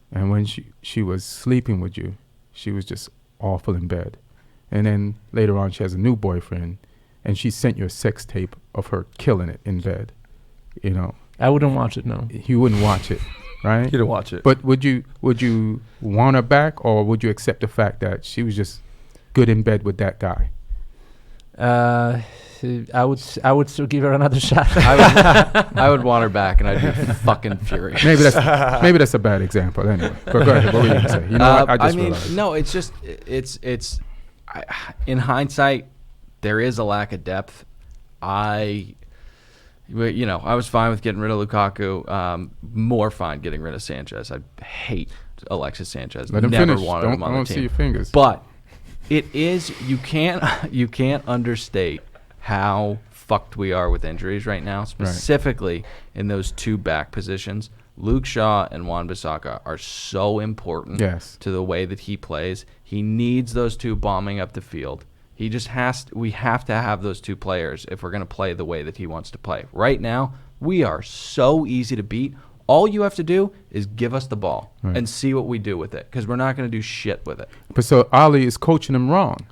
and when she was sleeping with you, she was just awful in bed. And then later on, she has a new boyfriend, and she sent you a sex tape of her killing it in bed. I wouldn't watch it, no. You wouldn't watch it, right? You don't watch it. But would you want her back, or would you accept the fact that she was just good in bed with that guy? I would still give her another shot. I would want her back, and I'd be fucking furious. Maybe that's a bad example. Anyway, but go ahead. What were you gonna say? What? I just realized. No. It's just it's. In hindsight, there is a lack of depth. I was fine with getting rid of Lukaku. More fine getting rid of Sanchez. I hate Alexis Sanchez. Let him Never finish. wanted him on the team. Don't see your fingers. But it is you can't understate how fucked we are with injuries right now, specifically in those two back positions. Luke Shaw and Wan-Bissaka are so important to the way that he plays. He needs those two bombing up the field. He just we have to have those two players if we're going to play the way that he wants to play. Right now, we are so easy to beat. All you have to do is give us the ball and see what we do with it, because we're not going to do shit with it. But so Ali is coaching him wrong.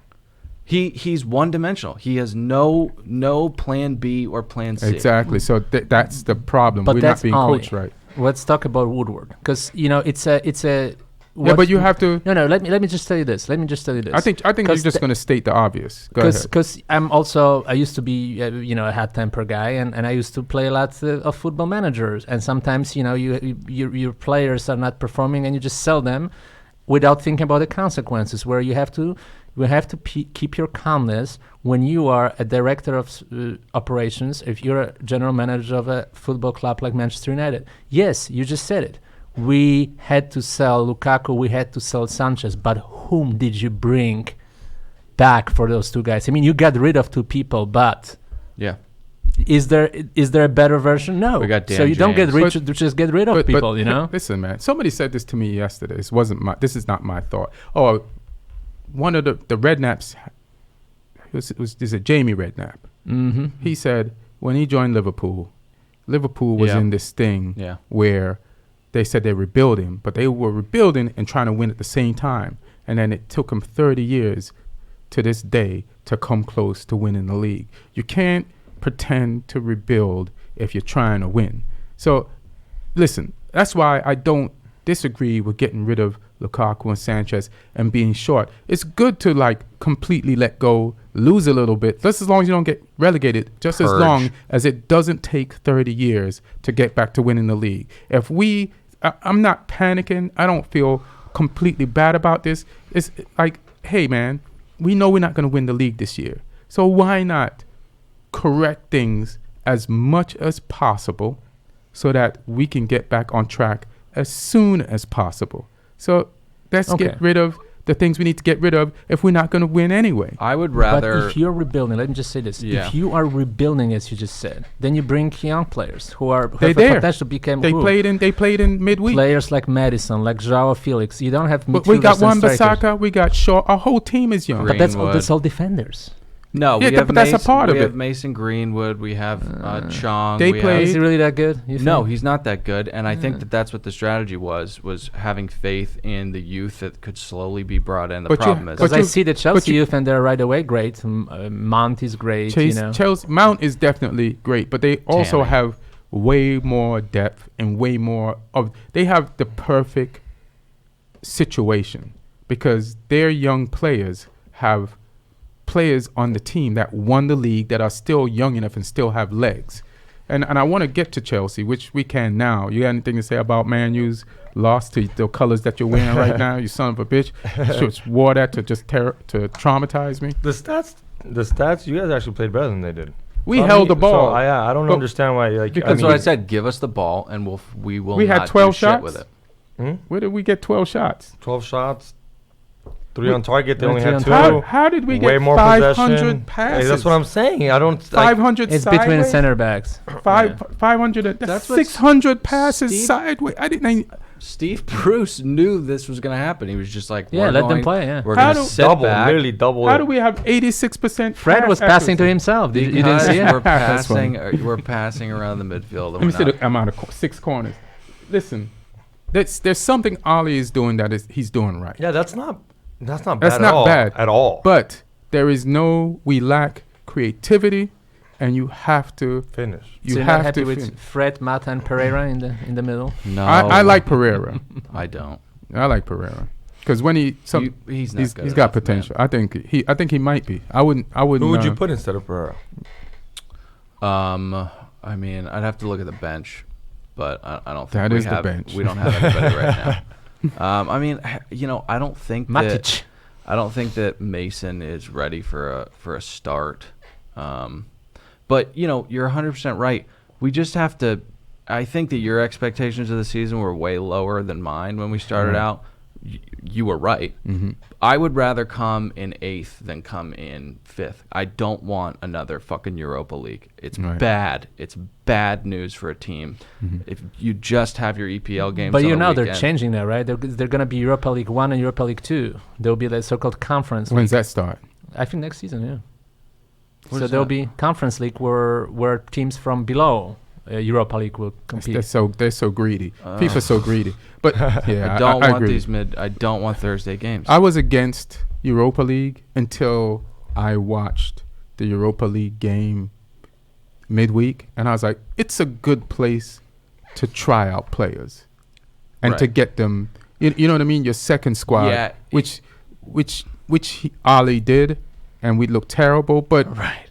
He's one-dimensional. He has no plan B or plan C. Exactly. So that's the problem. But we're not being coached right. Let's talk about Woodward, because it's a Yeah, but you have to. No. Let me just tell you this. I think you're just going to state the obvious. Go ahead. Because I used to be a hot temper guy, and I used to play a lot of Football Managers, and sometimes your players are not performing, and you just sell them without thinking about the consequences. Where you have to keep your calmness when you are a director of operations. If you're a general manager of a football club like Manchester United, yes, you just said it. We had to sell Lukaku, we had to sell Sanchez, but whom did you bring back for those two guys? I mean, you got rid of two people, but yeah, is there a better version? No. We got Dan so you don't get James. just get rid of people, Listen, man. Somebody said this to me yesterday. This is not my thought. Oh, one of the Redknaps. Is it Jamie Redknapp? Mm-hmm. He said when he joined Liverpool was in this thing where they said they're rebuilding, but they were rebuilding and trying to win at the same time. And then it took them 30 years to this day to come close to winning the league. You can't pretend to rebuild if you're trying to win. So, listen, that's why I don't disagree with getting rid of Lukaku and Sanchez and being short. It's good to completely let go, lose a little bit, just as long as you don't get relegated, just as long as it doesn't take 30 years to get back to winning the league. I'm not panicking. I don't feel completely bad about this. It's like, hey man, we know we're not going to win the league this year. So why not correct things as much as possible so that we can get back on track as soon as possible? So let's get rid of the things we need to get rid of if we're not going to win anyway. I would rather... But if you're rebuilding, let me just say this. Yeah. If you are rebuilding, as you just said, then you bring young players who have the potential to become... They played in midweek. Players like Madison, like Joao Felix. You don't have midfielders. But we got Wan-Bissaka, we got Shaw. Our whole team is young. But that's all defenders. No, but that's a part of it. We have Mason Greenwood. We have Chong. Is he really that good? No, he's not that good. And I think that's what the strategy was having faith in the youth that could slowly be brought in. The problem is... Because I see the Chelsea youth and they're right away great. Mount is great. Chelsea Mount is definitely great, but they also have way more depth and way more of... They have the perfect situation because their young players have... players on the team that won the league that are still young enough and still have legs. And I want to get to Chelsea, which we can now. You got anything to say about Man U's loss to the colors that you're wearing right now? You son of a bitch. Just wore that to traumatize me. The stats, you guys actually played better than they did. We held the ball. So I don't understand why. That's what I said. Give us the ball, and we will. We had 12 shots with it. Where did we get 12 shots? 12 shots. 3 on target. They only had 2. How did we way get more 500 passes? Hey, that's what I'm saying. I don't. 500 it's sideways? Between center backs. 500. That's 600 passes sideways. Steve Bruce knew this was going to happen. He was just like, let them play. Yeah. We're going to sit back. Nearly double. How do we have 86%? Fred was passing to himself. You didn't see it? We're passing around the midfield. Let me see the amount of 6 corners. Listen, there's something Ollie is doing he's doing right. Yeah, that's not bad at all. But we lack creativity, and you have to finish. So you're not happy with Fred, Mata, and Pereira in the middle? No, I like Pereira. I don't. I like Pereira because when he's got potential. Man. I think he might be. I wouldn't. Who would you put instead of Pereira? I mean, I'd have to look at the bench, but I don't think that is the bench. We don't have anybody right now. I mean, I don't think Matic. I don't think that Mason is ready for a start. But you're 100% right. We just have to. I think that your expectations of the season were way lower than mine when we started out. You were right. Mm-hmm. I would rather come in 8th than come in 5th. I don't want another fucking Europa League. It's bad. It's bad news for a team. Mm-hmm. If you just have your EPL games. But they're changing that, right? They're going to be Europa League 1 and Europa League 2. There'll be the so-called conference. When's that start? I think next season, yeah. So there'll be conference league where teams from below Europa League will compete. They're so greedy. FIFA's so greedy. But yeah, I don't want Thursday games. I was against Europa League until I watched the Europa League game midweek, and I was like, it's a good place to try out players and to get them you know what I mean? Your second squad, Yeah. which Ali did, and we look terrible. But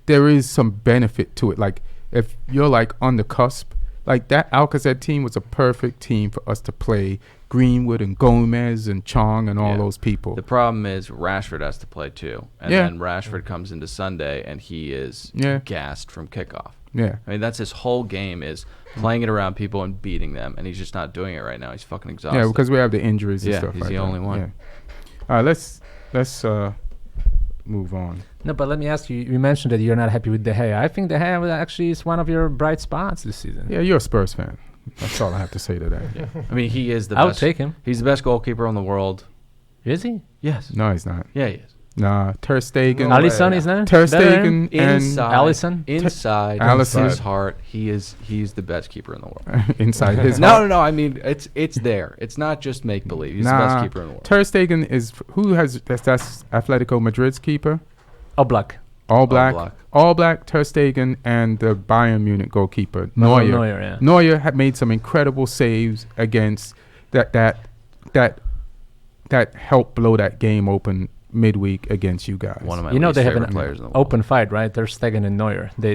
there is some benefit to it. Like if you're like on the cusp, like that Alcazar team was a perfect team for us to play Greenwood and Gomez and Chong and all those people. The problem is Rashford has to play too, and then Rashford comes into Sunday and he is gassed from kickoff. Yeah, I mean that's his whole game is playing it around people and beating them, and he's just not doing it right now. He's fucking exhausted. Yeah, because we have the injuries and stuff. He's like the only one. Yeah. All right, let's move on. No, but let me ask you. You mentioned that you're not happy with De Gea. I think De Gea actually is one of your bright spots this season. Yeah, you're a Spurs fan. That's all I have to say to that. I mean, he is the I'll best. take him. He's the best goalkeeper in the world. Is he? Yes. No, he's not. Yeah, he is. Nah, Ter Stegen. No way. Alisson is not? Ter Better than him? Stegen and Alisson? Inside Alisson. his heart, he's the best keeper in the world. inside his heart. No. I mean, it's there. It's not just make believe. He's the best keeper in the world. Ter Stegen is that's Atletico Madrid's keeper. Oblak. All black. Ter Stegen and the Bayern Munich goalkeeper Neuer. Neuer had made some incredible saves against that helped blow that game open midweek against you guys. One of my You know least they have favorite an players in the world. open fight, right? Ter Stegen and Neuer. They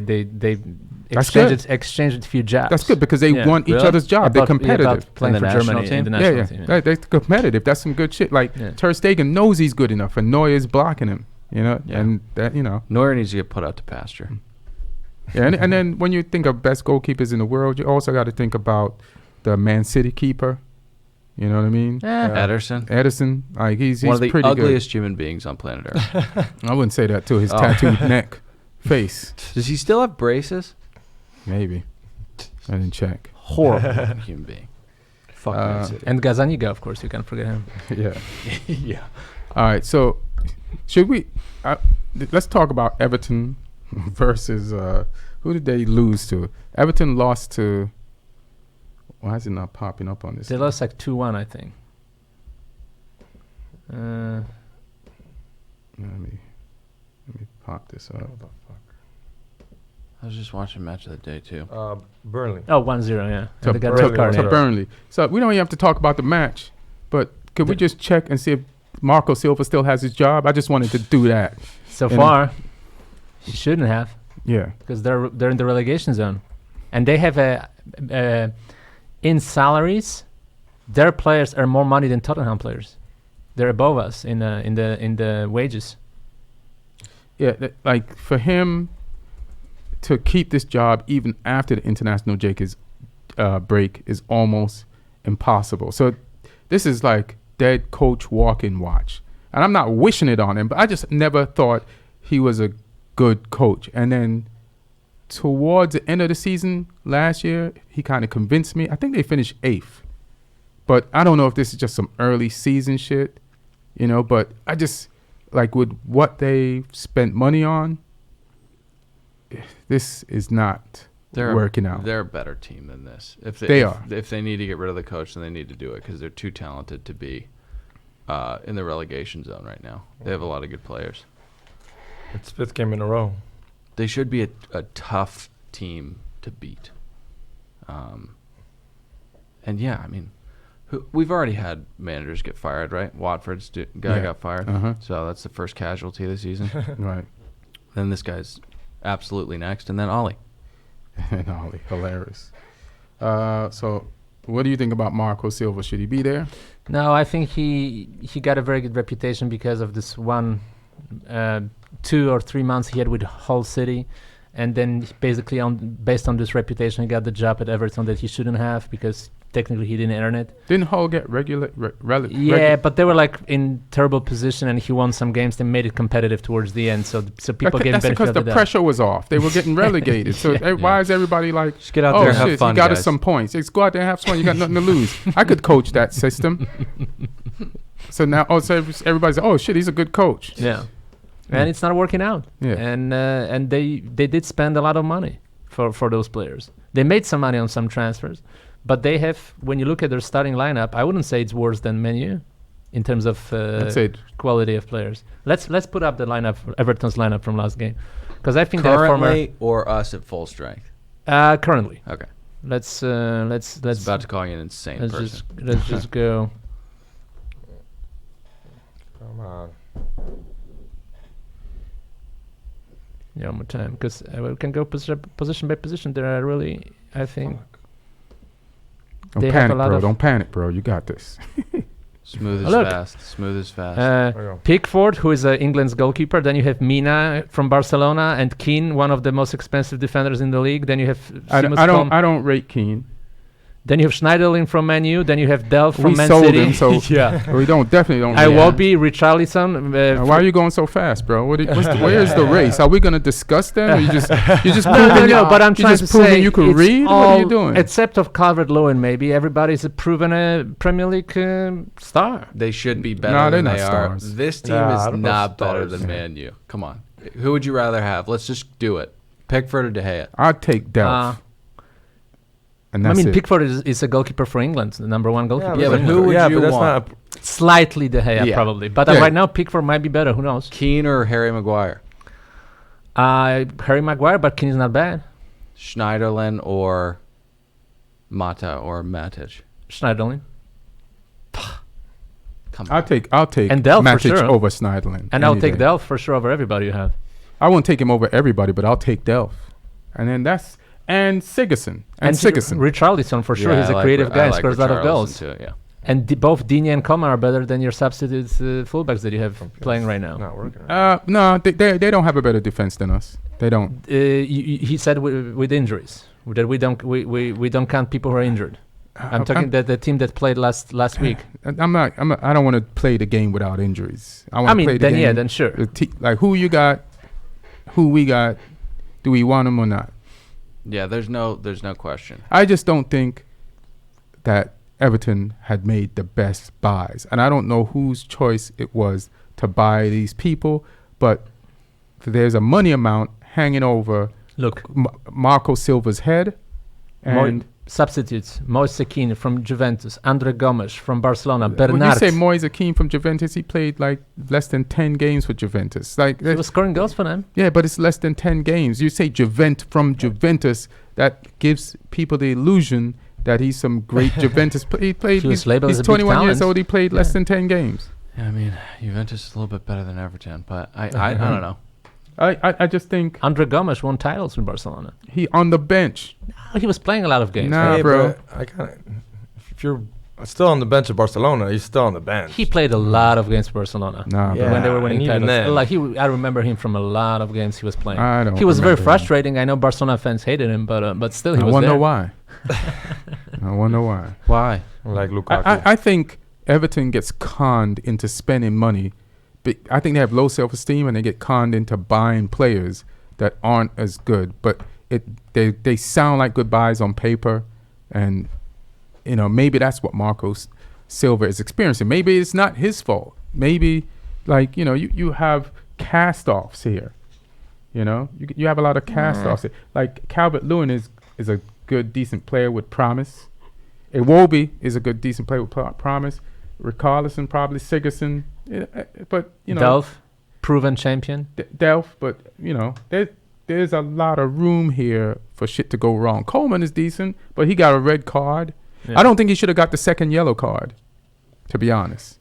That's good. exchanged a few jabs. That's good because they Yeah. won each Really? other's job. They're competitive. About playing In for the national Germany team? in the national Yeah. team. They're competitive. That's some good shit. Like Ter Stegen knows he's good enough, and Neuer's blocking him. You know, Yeah. and that Neuer needs to get put out to pasture. Yeah, and then when you think of best goalkeepers in the world, you also got to think about the Man City keeper. You know what I mean? Ederson. Like he's one of the pretty ugliest human beings on planet Earth. good. I wouldn't say that too. His tattooed neck, face, Does he still have braces? maybe. I didn't check. Horrible human being. Fuck Man City. And Gazaniga, of course, you can't forget him. Yeah. Yeah. All right. So, should we? Let's talk about Everton versus who did they lose to? Everton lost to. Why is it not popping up on this? They lost like 2-1, I think. Let me pop this up. I was just watching Match of the Day too. Burnley. Oh, 1-0, yeah. To, And they got Burnley, red card. to yeah. Burnley. So we don't even have to talk about the match, but could we just check and see if Marco Silva still has his job? I just wanted to do that. So And- far, he shouldn't have, Yeah. because they're in the relegation zone, and they have in salaries, their players earn more money than Tottenham players. They're above us in the wages. Yeah, like for him to keep this job even after the international break is almost impossible. So this is like dead coach walk-in watch. And I'm not wishing it on him, but I just never thought he was a good coach. And then towards the end of the season last year, he kind of convinced me. I think they finished 8th. But I don't know if this is just some early season shit, but I just, like with what they spent money on, this is not working out. They're a better team than this. If they need to get rid of the coach, then they need to do it because they're too talented to be in the relegation zone right now. They have a lot of good players. It's 5th game in a row. They should be a tough team to beat. And yeah, I mean, we've already had managers get fired, right? Watford's guy got fired. Uh-huh. So that's the first casualty of the season. Right. Then this guy's absolutely next, and then Ollie. And Ollie, hilarious. So what do you think about Marco Silva? Should he be there? No, I think he got a very good reputation because of this 2 or 3 months he had with Hull City, and then basically based on this reputation, he got the job at Everton that he shouldn't have because technically he didn't earn it. Didn't Hull get But they were like in terrible position, and he won some games. They made it competitive towards the end, so people gave him That's benefit because of the the doubt. pressure was off. They were getting relegated. So why is everybody like, Just get out there and have shit, fun, he got guys. us some points. Let's go out there and have fun. You got nothing to lose. I could coach that system. So now, so everybody's like, oh shit, he's a good coach. Yeah, and it's not working out. Yeah. And they did spend a lot of money for those players. They made some money on some transfers, but they have, when you look at their starting lineup, I wouldn't say it's worse than Man U in terms of quality of players. Let's put up the lineup, Everton's lineup from last game, because I think Currently or us at full strength? Currently. Okay. Let's It's about to call you an insane person. let's just go. Come on. Yeah, one more time, because we can go position by position. There are really, I think. Don't panic, bro. Don't panic, bro. You got this. Smooth as fast. Pickford, who is England's goalkeeper. Then you have Mina from Barcelona and Keane, one of the most expensive defenders in the league. Then you have I don't rate Keane. Then you have Schneiderlin from Man U. Then you have Delph from Man City. We sold him, so yeah. We definitely don't. Iwobi, Richarlison. Why are you going so fast, bro? Where's the race? Are we gonna discuss them? Or you just no. But I'm trying to say you can read. What are you doing? Except of Calvert-Lewin, maybe everybody's a proven Premier League star. They should be better than they are. Stars. This team is not better than Man U. Come on, who would you rather have? Let's just do it. Pickford or De Gea? I'd take Delph. And I mean, Pickford is a goalkeeper for England, the number one goalkeeper. Yeah, but who would you want? Slightly De Gea, probably. But right now, Pickford might be better. Who knows? Keane or Harry Maguire? Harry Maguire, but Keane is not bad. Schneiderlin or Mata or Matic? Schneiderlin. Come on. I'll take and Delph Matic for sure. over Schneiderlin. And I'll take Delph for sure over everybody you have. I won't take him over everybody, but I'll take Delph. And then and Sigurdsson. And Sigurdsson. Richarlison, for sure. He's a creative guy and scores a lot of goals. Too, yeah. And both Digne and Coman are better than your substitutes fullbacks that you have playing right now. Not working. No, they don't have a better defense than us. They don't. He said with injuries that we don't count people who are injured. I'm talking that the team that played last week. I don't want to play the game without injuries. Then sure. Like who you got, who we got, do we want them or not? Yeah, there's no question. I just don't think that Everton had made the best buys. And I don't know whose choice it was to buy these people, but there's a money amount hanging over Marco Silva's head. And substitutes: Moise Kean from Juventus, Andre Gomes from Barcelona, Bernard. When you say Moise Kean from Juventus, he played like less than 10 games for Juventus. Like he was scoring goals for them. Yeah, but it's less than 10 games. You say Juventus, that gives people the illusion that he's some great Juventus. He's 21 years old. He played less than 10 games. Yeah, I mean, Juventus is a little bit better than Everton, but I don't know. I just think Andre Gomes won titles with Barcelona. He on the bench. No, he was playing a lot of games. Nah, bro. If you're still on the bench at Barcelona, he's still on the bench. He played a lot of games for Barcelona. Nah, when they were winning titles. I remember him from a lot of games he was playing. He was very frustrating. I know Barcelona fans hated him, but still he was there. I wonder why. Why? Like Lukaku. I think Everton gets conned into spending money. I think they have low self-esteem and they get conned into buying players that aren't as good. But they sound like good buys on paper, and maybe that's what Marco Silva is experiencing. Maybe it's not his fault. Maybe you have cast-offs here. You have a lot of cast-offs here. Like Calvert-Lewin is a good, decent player with promise. Iwobi is a good, decent player with promise. Richarlison, probably Sigurdsson. But Delph, proven champion. Delph, but there's a lot of room here for shit to go wrong. Coleman is decent, but he got a red card. Yeah. I don't think he should have got the second yellow card, to be honest.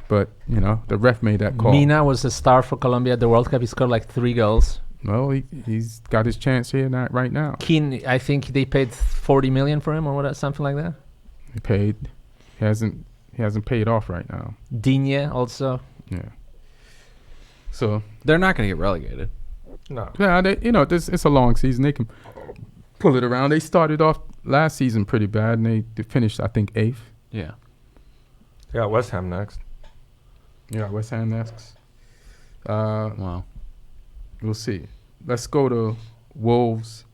But the ref made that call. Mina was a star for Colombia at the World Cup. He scored like 3 goals. Well, he's got his chance here right now. Keane, I think they paid 40 million for him or something like that. He paid. He hasn't paid off right now. Digne also. Yeah. So they're not going to get relegated. No. Yeah, it's a long season. They can pull it around. They started off last season pretty bad, and they finished, I think, 8th. Yeah. They got West Ham next. Yeah, West Ham next. Wow. We'll see. Let's go to Wolves.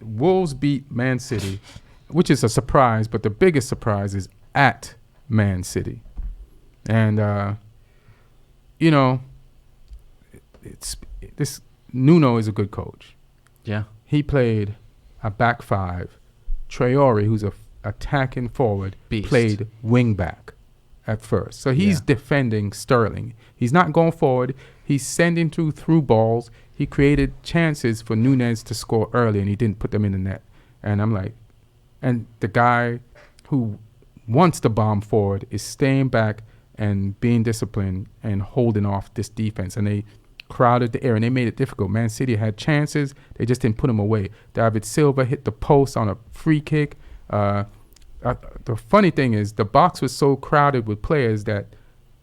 Wolves beat Man City, which is a surprise, but the biggest surprise is at Man City. And, this Nuno is a good coach. Yeah. He played a back 5. Traore, who's a attacking forward, Beast. Played wing back at first. So he's defending Sterling. He's not going forward. He's sending through balls. He created chances for Nunez to score early, and he didn't put them in the net. And I'm like, and the guy who wants to bomb forward is staying back and being disciplined and holding off this defense. And they crowded the area and they made it difficult. Man City had chances. They just didn't put them away. David Silva hit the post on a free kick. The funny thing is the box was so crowded with players that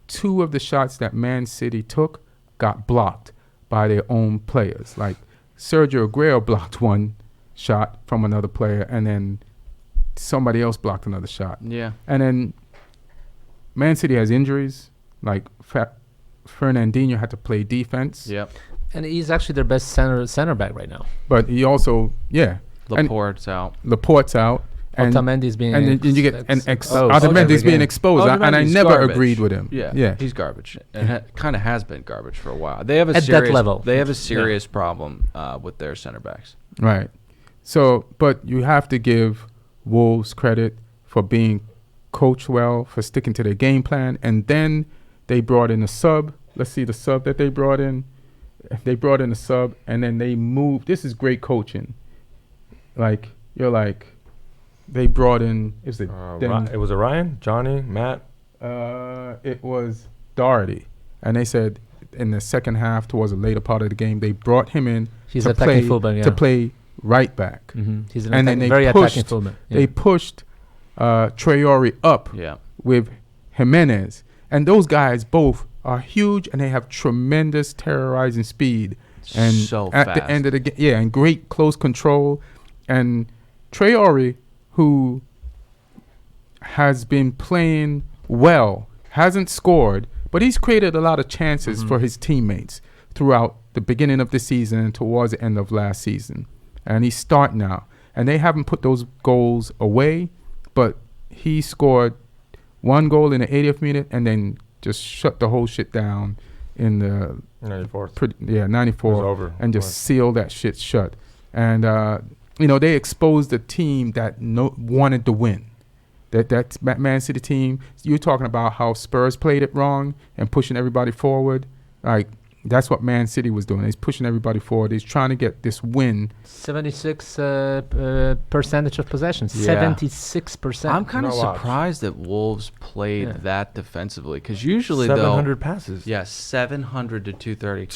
2 of the shots that Man City took got blocked by their own players. Like Sergio Aguero blocked one shot from another player, and then somebody else blocked another shot. Yeah. And then Man City has injuries. Like Fernandinho had to play defense. Yep. And he's actually their best center back right now. But he also, Laporte's out. Laporte's out. Otamendi's being and then you get exposed. Otamendi's being exposed, and I never garbage. agreed with him. Yeah, he's garbage, and kind of has been garbage for a while. They have a At serious, that level. They have a serious problem with their center backs. Right. So, but you have to give Wolves credit for being coached well, for sticking to their game plan, and then they brought in a sub. Let's see the sub that they brought in. They brought in a sub, and then they moved. This is great coaching. Like you're like. They brought in. It was a Ryan, Johnny, Matt. It was Doherty, and they said in the second half, towards the later part of the game, they brought him in to play right back. Mm-hmm. He's and then they very pushed. Attacking fullback. Yeah. They pushed Traore up with Jimenez, and those guys both are huge, and they have tremendous terrorizing speed. And so at fast. the end of the game, and great close control, and Traore, who has been playing well, hasn't scored, but he's created a lot of chances for his teammates throughout the beginning of the season and towards the end of last season. And he's starting now. And they haven't put those goals away, but he scored 1 goal in the 80th minute and then just shut the whole shit down in the 94th. 94, over. And just seal that shit shut. And they exposed a team that wanted to win. That Man City team, you're talking about how Spurs played it wrong and pushing everybody forward. Like, that's what Man City was doing. He's pushing everybody forward. He's trying to get this win. 76 percentage of possession. Yeah. 76%. I'm kind of surprised that Wolves played that defensively, because usually 700 passes. Yeah, 700 to 230.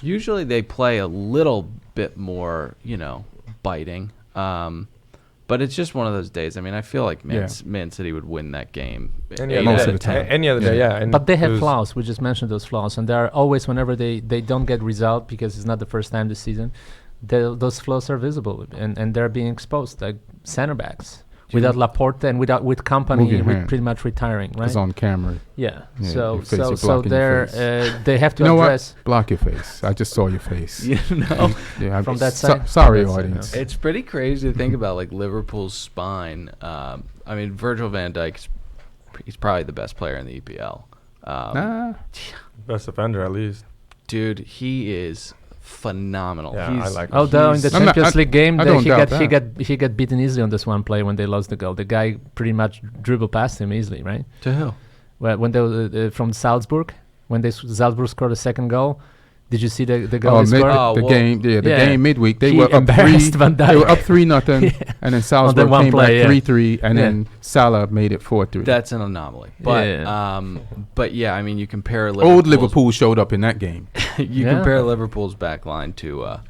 Usually they play a little bit more, biting. But it's just one of those days. I mean, I feel like Man City would win that game most of the time. Any other day, yeah. But they have flaws. We just mentioned those flaws. And there are always, whenever they don't get result, because it's not the first time this season, those flaws are visible. And they're being exposed, like center backs. Without Laporte and with company pretty much retiring, right? It's on camera. Yeah. So they have to address. Block your face. I just saw your face. From that side. Sorry, audience. It's pretty crazy to think about, like, Liverpool's spine. I mean, Virgil van Dijk, he's probably the best player in the EPL. Best defender, at least. Dude, he is phenomenal. Yeah, I like him. Although in the Champions League game, he got beaten easily on this one play when they lost the goal. The guy pretty much dribbled past him easily, right? To who? Well, when they from Salzburg, when Salzburg scored a second goal. Did you see the goal he scored? Game midweek. They were up 3-0, and then Salzburg came back 3-3, and then Salah made it 4-3. That's an anomaly. But yeah, I mean, you compare old Liverpool showed up in that game. Compare Liverpool's back line to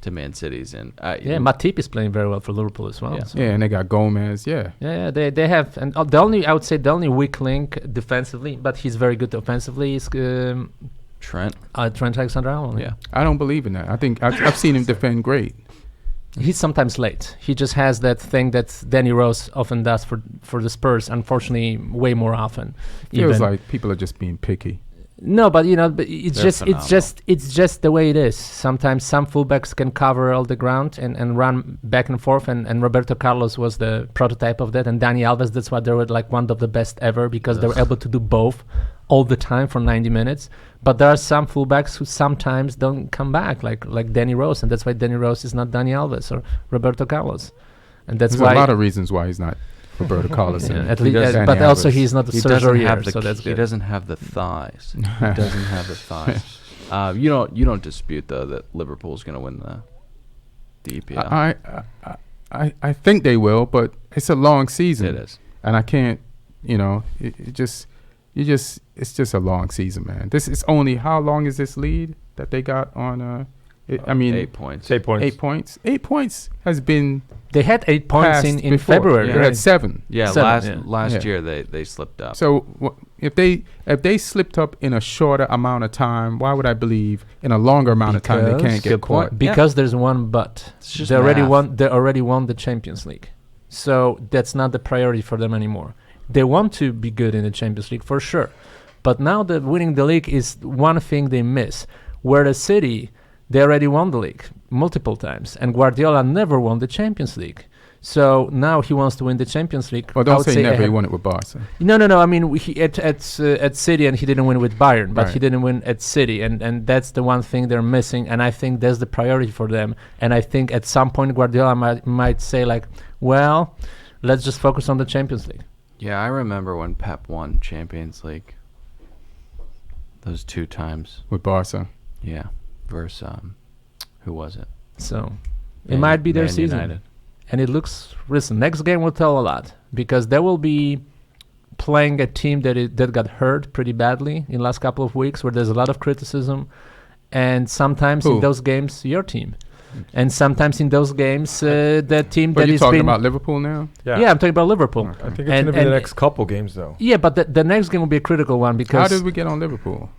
Man City's, and Matip is playing very well for Liverpool as well. Yeah, and they got Gomez. They have, and the only weak link defensively, but he's very good offensively, is Trent Alexander-Arnold. Yeah, I don't believe in that. I think I've seen him defend great. He's sometimes late. He just has that thing that Danny Rose often does for the Spurs. Unfortunately, way more often. Feels like people are just being picky. No, but it's just the way it is. Sometimes some fullbacks can cover all the ground and run back and forth, and Roberto Carlos was the prototype of that, and Dani Alves, that's why they were like one of the best ever, because they were able to do both all the time for 90 minutes. But there are some fullbacks who sometimes don't come back, like Danny Rose, and that's why Danny Rose is not Dani Alves or Roberto Carlos, and that's There's why a lot of reasons why he's not Roberto Carlos. At least, but also he's not the surgery, so that's good. He doesn't have the thighs. You don't dispute though that Liverpool's going to win the EPL. I think they will, but it's a long season. It is, and I can't. It just it's just a long season, man. This is only, how long is this lead that they got on? 8 points. 8 points. 8 points. 8 points has been. They had 8 points in before. February. They had 7. Yeah, 7, last year they slipped up. So if they slipped up in a shorter amount of time, why would I believe in a longer amount of time they can't get caught? Because there's one but. They already won the Champions League. So that's not the priority for them anymore. They want to be good in the Champions League for sure. But now that winning the league is one thing they miss. Where the City, they already won the league multiple times, and Guardiola never won the Champions League. So now he wants to win the Champions League. Well, don't say never. He won it with Barca. No. I mean, he at City, and he didn't win with Bayern, but he didn't win at City, and that's the one thing they're missing. And I think that's the priority for them. And I think at some point Guardiola might say like, well, let's just focus on the Champions League. Yeah, I remember when Pep won Champions League. Those 2 times with Barca. Yeah, versus who was it? So it might be their season. United. And it looks, listen, next game will tell a lot, because they will be playing a team that got hurt pretty badly in the last couple of weeks, where there's a lot of criticism. And sometimes in those games, your team. And sometimes in those games, the team but that you're is talking about Liverpool now? Yeah, I'm talking about Liverpool. I think it's going to be the next couple games, though. Yeah, but the next game will be a critical one, because... How did we get on Liverpool?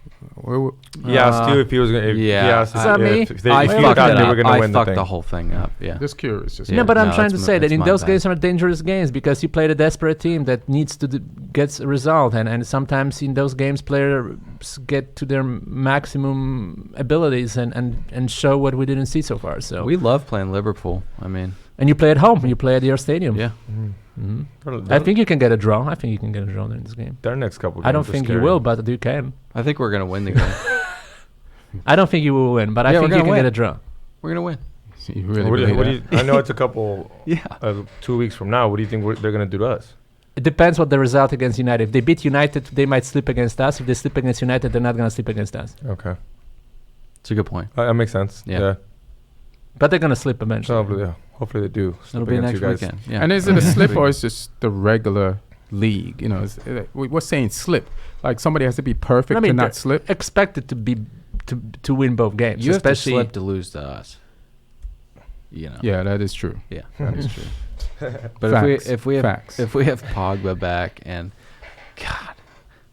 He asked you if he was going to... Yeah. If they were going to win the whole thing up, yeah. Just curious. No, but I'm trying to say that in those games are dangerous games, because you played a desperate team that needs to get a result. And sometimes in those games, players get to their maximum abilities and show what we didn't see so far. So we love playing Liverpool. I mean... And you play at home. You play at your stadium. Yeah. I think you can get a draw. I think you can get a draw in this game. Their next couple games I don't think you will, but you can. I think we're going to win the game. I don't think you will win, but I think you can get a draw. We're going to win. You really I know it's a couple 2 weeks from now. What do you think they're going to do to us? It depends what the result against United. If they beat United, they might slip against us. If they slip against United, they're not going to slip against us. Okay. It's a good point. That makes sense. Yeah. But they're going to slip eventually. Hopefully they do. It'll be next weekend. Yeah. And is it a slip or is just the regular league? You know, we're saying slip. Like somebody has to be perfect to not slip. Expected to be to win both games. You have to slip to lose to us. You know. Yeah, that is true. Yeah, that is true. But if we have Pogba back, and God,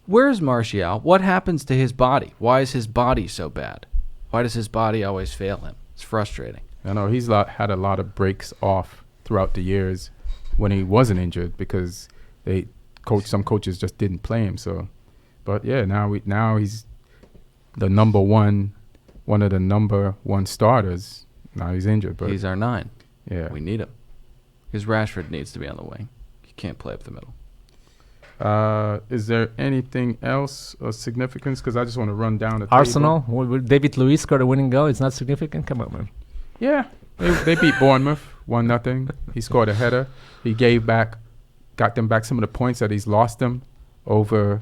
where's Martial? What happens to his body? Why is his body so bad? Why does his body always fail him? It's frustrating. I know he's had a lot of breaks off throughout the years when he wasn't injured, because some coaches just didn't play him. So, but yeah, now he's the one of the number 1 starters. Now he's injured, but he's our 9. Yeah, we need him because Rashford needs to be on the wing. He can't play up the middle. Is there anything else of significance? Because I just want to run down the Arsenal. table. David Luiz scored a winning goal. It's not significant. Come on, man. Yeah, they beat Bournemouth 1-0. He scored a header. He got them back some of the points that he's lost them over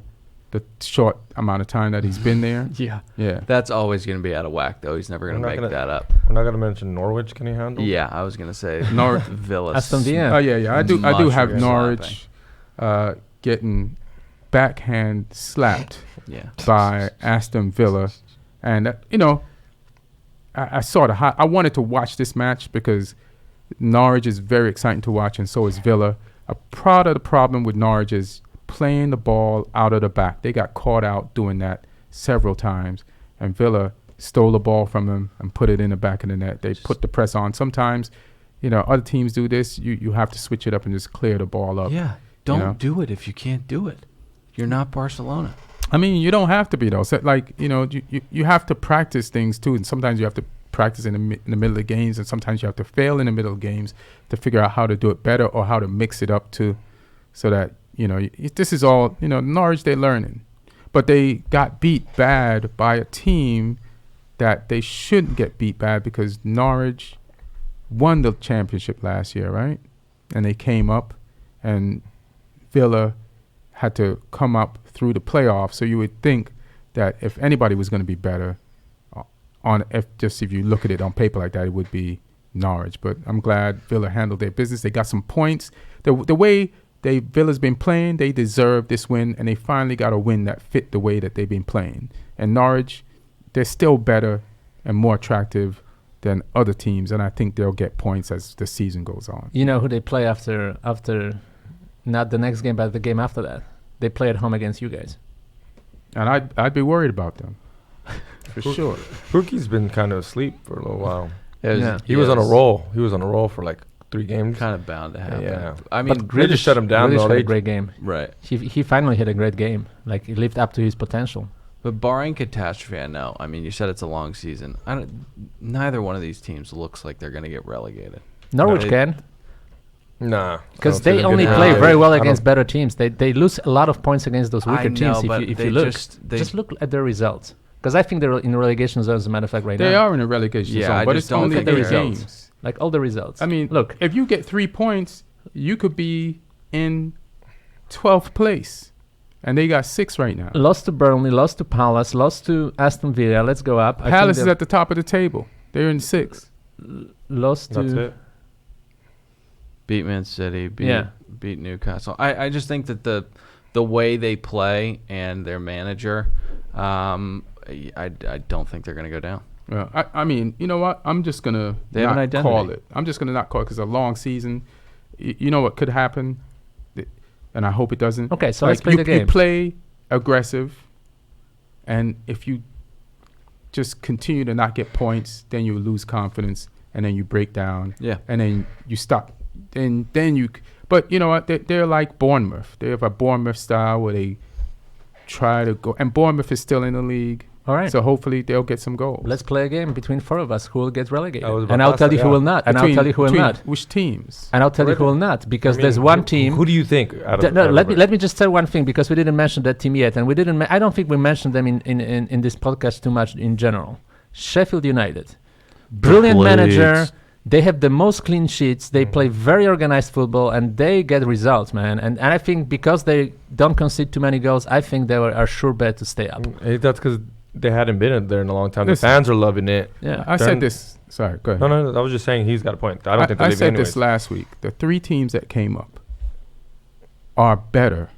the short amount of time that he's been there. Yeah. That's always going to be out of whack, though. He's never going to make that up. We're not going to mention Norwich. Can he handle? Yeah, I was going to say Norwich, Villa. Aston Villa. Oh yeah. I do have Norwich getting backhand slapped by Aston Villa, and I sort of I wanted to watch this match because Norwich is very exciting to watch, and so is Villa. A part of the problem with Norwich is playing the ball out of the back. They got caught out doing that several times, and Villa stole the ball from them and put it in the back of the net. They put the press on. Sometimes, other teams do this. You have to switch it up and just clear the ball up. Yeah, don't do it if you can't do it. You're not Barcelona. I mean, you don't have to be, though. So, you have to practice things, too. And sometimes you have to practice in the middle of games. And sometimes you have to fail in the middle of games to figure out how to do it better or how to mix it up, too. So that, this is all, Norwich, they're learning. But they got beat bad by a team that they shouldn't get beat bad, because Norwich won the championship last year, right? And they came up, and Villa had to come up through the playoffs. So you would think that if anybody was going to be better, if you look at it on paper like that, it would be Norwich. But I'm glad Villa handled their business. They got some points. The way Villa's been playing. They deserve this win, and they finally got a win that fit the way that they've been playing. And Norwich, they're still better and more attractive than other teams, and I think they'll get points as the season goes on. You know who they play after not the next game, but the game after that? They play at home against you guys. And I'd be worried about them. For sure. Rookie's been kind of asleep for a little while. He was on a roll. He was on a roll for like 3 games. Kind of bound to happen. Yeah. I mean, They just shut him down, though. Had a great game. right. He finally had a great game. Like, he lived up to his potential. But barring catastrophe, I know. I mean, you said it's a long season. Neither one of these teams looks like they're going to get relegated. Norwich can. Nah. Because they only play very well against better teams. They lose a lot of points against those weaker teams if you look. Just look at their results. Because I think they're in the relegation zone, as a matter of fact, right now. They are in a relegation zone, but it's only 8 games. Like, all the results. I mean, look, if you get 3 points, you could be in 12th place. And they got 6 right now. Lost to Burnley, lost to Palace, lost to Aston Villa. Let's go up. Palace is at the top of the table. They're in 6th. Lost That's to... it. Beat Man City, beat Newcastle. I just think that the way they play and their manager, I don't think they're going to go down. Well, I mean, you know what? I'm just going to not call it. I'm just going to not call it because it's a long season. You know what could happen? And I hope it doesn't. Okay, so let's play the game. You play aggressive, and if you just continue to not get points, then you lose confidence, and then you break down. Yeah. And then you stop. Then you. But you know what? They're like Bournemouth. They have a Bournemouth style where they try to go. And Bournemouth is still in the league. All right. So hopefully they'll get some goals. Let's play a game between 4 of us who will get relegated. And I'll tell you who will not. And I'll tell you who will not. Which teams? And I'll tell you who will not. Because there's one team. Who do you think? Let me just say one thing, because we didn't mention that team yet, and we didn't. I don't think we mentioned them in this podcast too much in general. Sheffield United, brilliant manager. They have the most clean sheets. They play very organized football, and they get results, man. And I think because they don't concede too many goals, I think they are sure bet to stay up. That's because they hadn't been there in a long time. The fans are loving it. Yeah, I said this. Sorry, go ahead. No. I was just saying he's got a point. I don't think they're leaving anyways. I said this last week. The 3 teams that came up are better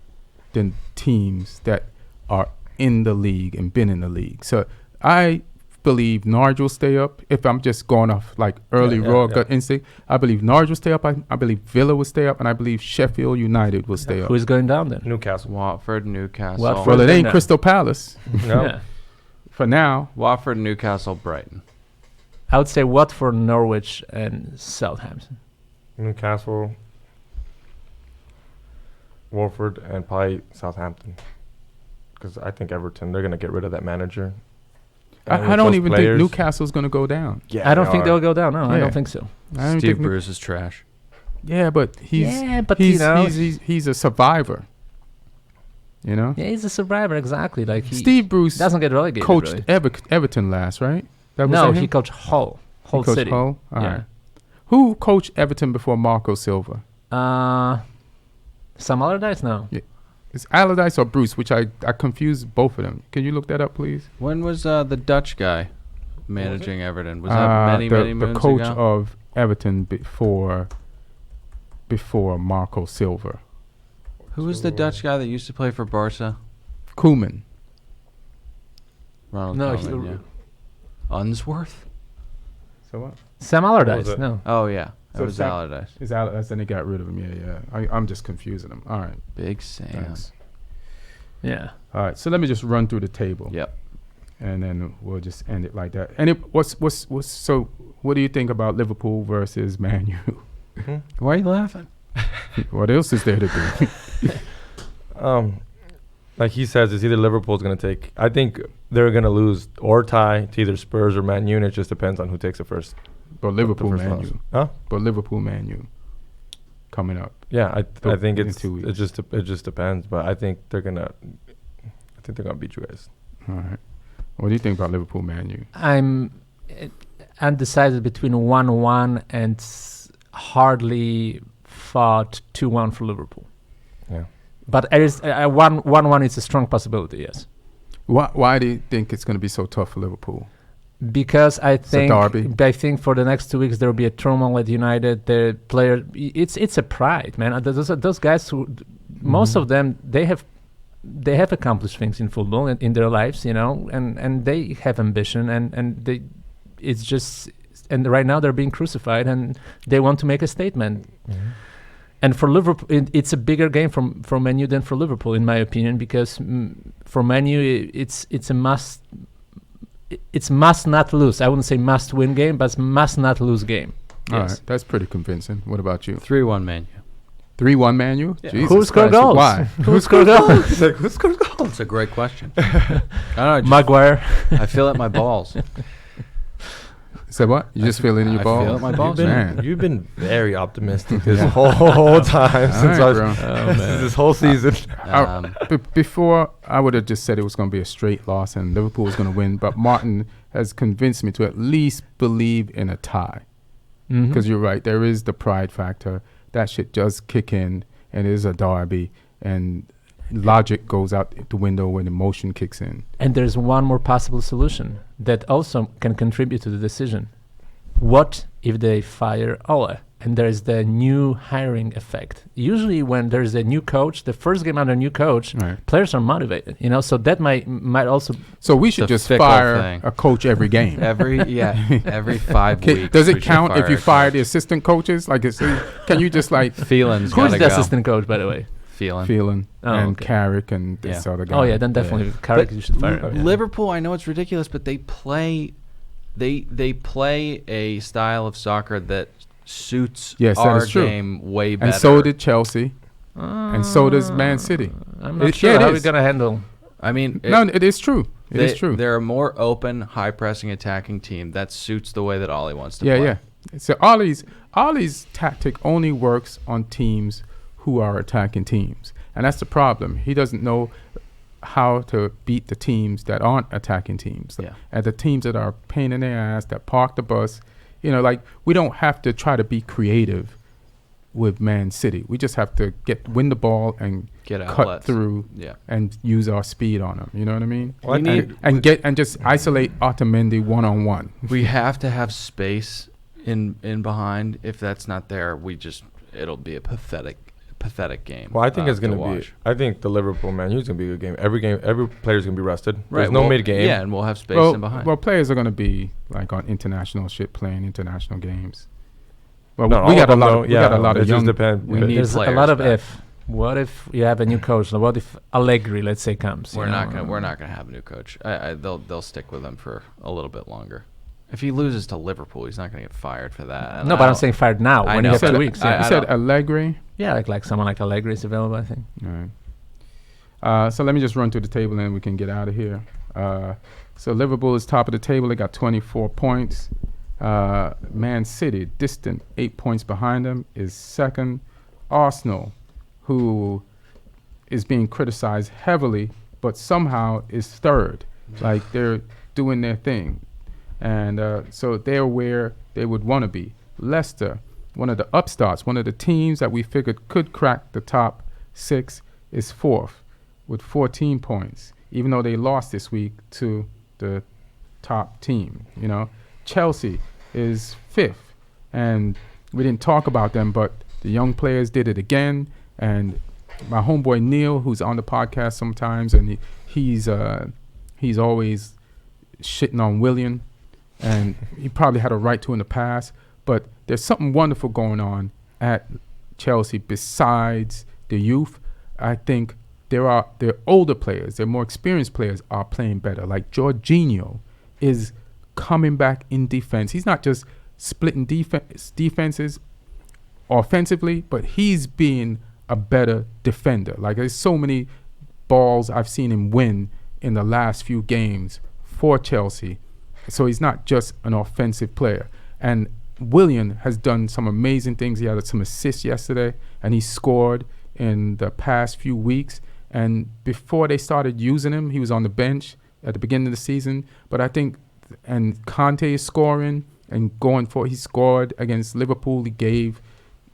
than teams that are in the league and been in the league. So I believe Norwich will stay up. If I'm just going off like early raw gut instinct, I believe Norwich will stay up. I believe Villa will stay up, and I believe Sheffield United will stay up. Who's going down then? Newcastle. Watford, Newcastle. Well, it ain't Crystal Palace. No. Yeah. For now. Watford, Newcastle, Brighton. I would say Watford, Norwich, and Southampton. Newcastle, Watford, and probably Southampton. Because I think Everton, they're going to get rid of that manager. I don't even think Newcastle's going to go down. Yeah, I don't think they'll go down. No, I don't think so. Steve Bruce is trash. Yeah, but he's a survivor. You know? Yeah, he's a survivor, exactly. Like Steve Bruce doesn't get relegated. Coached Everton last, right? No, he coached Hull City. Hull? All right. Who coached Everton before Marco Silva? Sam Allardyce? No. Yeah. It's Allardyce or Bruce, which I confused both of them. Can you look that up, please? When was the Dutch guy managing Everton? Was that many moons ago? The coach of Everton before Marco Silva. Who was the Dutch guy that used to play for Barca? Koeman. Ronald Koeman, yeah. Unsworth? So what? Sam Allardyce, no. Oh, yeah. That was Allardyce. Is Allardyce, and they got rid of him. Yeah. I'm just confusing them. All right. Big Sam. Thanks. Yeah. All right. So let me just run through the table. Yep. And then we'll just end it like that. And so what do you think about Liverpool versus Man U? Why are you laughing? What else is there to do? Like he says, it's either Liverpool's going to take. I think they're going to lose or tie to either Spurs or Man U. And it just depends on who takes it first. But Liverpool, Man U. Huh? But Liverpool, Man U. Coming up. Yeah, I think it just depends. But I think they're gonna beat you guys. All right. What do you think about Liverpool, Man U? I'm undecided between 1-1 and hardly fought 2-1 for Liverpool. Yeah. But it is 1-1 is a strong possibility. Yes. Why do you think it's going to be so tough for Liverpool? Because I think for the next 2 weeks there will be a turmoil at United. The player, it's a pride, man. Those guys who, most of them, they have accomplished things in football and in their lives, and they have ambition, and it's just, and right now they're being crucified and they want to make a statement. Mm-hmm. And for Liverpool, it's a bigger game for Man U than for Liverpool, in my opinion, because for Man U, it's a must. It's must not lose. I wouldn't say must win game, but it's must not lose game. All right, that's pretty convincing. What about you? 3-1 Man U. 3-1 Man U? Yeah. Who scored goals? Why? Who scored goals? Who scored goals? That's a great question. I don't know. Maguire. I feel it in my balls. So what? You just feel it in your balls? I feel it in my balls. You've been very optimistic this whole time since this whole season. Before, I would have just said it was going to be a straight loss and Liverpool was going to win, but Martin has convinced me to at least believe in a tie. Because you're right, there is the pride factor. That shit does kick in, and it is a derby, and logic goes out the window when emotion kicks in. And there's one more possible solution that also can contribute to the decision. What if they fire Ole? And there's the new hiring effect. Usually when there's a new coach, the first game under a new coach, players are motivated, so that might also... So we should just fire a coach every game. every 5 weeks. Does it count if you fire the assistant coaches? Can you just Phelan's who's the assistant coach, by the way? Phelan and Carrick and this other guy. Oh yeah, then definitely Carrick you should fire. Liverpool, I know it's ridiculous, but they play a style of soccer that suits our game way better. And so did Chelsea, and so does Man City. I'm not sure how we're gonna handle. I mean, it is true. It is true. They're a more open, high-pressing, attacking team that suits the way that Ole wants to play. Yeah. So Ole's tactic only works on teams who are attacking teams, and that's the problem. He doesn't know how to beat the teams that aren't attacking teams, and the teams that are a pain in their ass, that park the bus. We don't have to try to be creative with Man City. We just have to win the ball and cut through and use our speed on them. You know what I mean? Well, and just isolate Otamendi one-on-one. We have to have space in behind. If that's not there, it'll be a pathetic game. Well, I think it's going to be. I think the Liverpool Man U's going to be a good game. Every player's going to be rested. There's no mid game. Yeah, and we'll have space in behind. Well, players are going to be on international shit, playing international games. Well, we got a lot of young. There's a lot of if. What if you have a new coach? What if Allegri, let's say, comes? We're not gonna have a new coach. They'll stick with him for a little bit longer. If he loses to Liverpool, he's not going to get fired for that. No, but I'm saying fired now. When you have 2 weeks. You said Allegri? Yeah, like someone like Allegri is available, I think. All right. So let me just run through the table and we can get out of here. So Liverpool is top of the table. They got 24 points. Man City, distant 8 points behind them, is second. Arsenal, who is being criticized heavily, but somehow is third. They're doing their thing. And so they're where they would want to be. Leicester, one of the upstarts, one of the teams that we figured could crack the top 6, is fourth with 14 points, even though they lost this week to the top team. Chelsea is fifth, and we didn't talk about them, but the young players did it again. And my homeboy Neil, who's on the podcast sometimes, and he's always shitting on Willian. And he probably had a right to in the past, but there's something wonderful going on at Chelsea besides the youth. I think their older players, their more experienced players are playing better. Like Jorginho is coming back in defense. He's not just splitting defenses offensively, but he's being a better defender. There's so many balls I've seen him win in the last few games for Chelsea. So he's not just an offensive player. And Willian has done some amazing things. He had some assists yesterday, and he scored in the past few weeks. And before they started using him, he was on the bench at the beginning of the season. But I think, and Conte is scoring and going for, he scored against Liverpool. He gave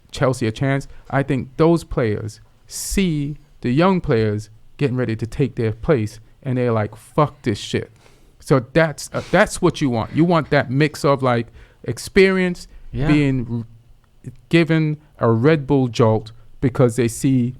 Chelsea a chance. I think those players see the young players getting ready to take their place, and they're like, fuck this shit. So that's what you want. You want that mix of like experience being given a Red Bull jolt because they see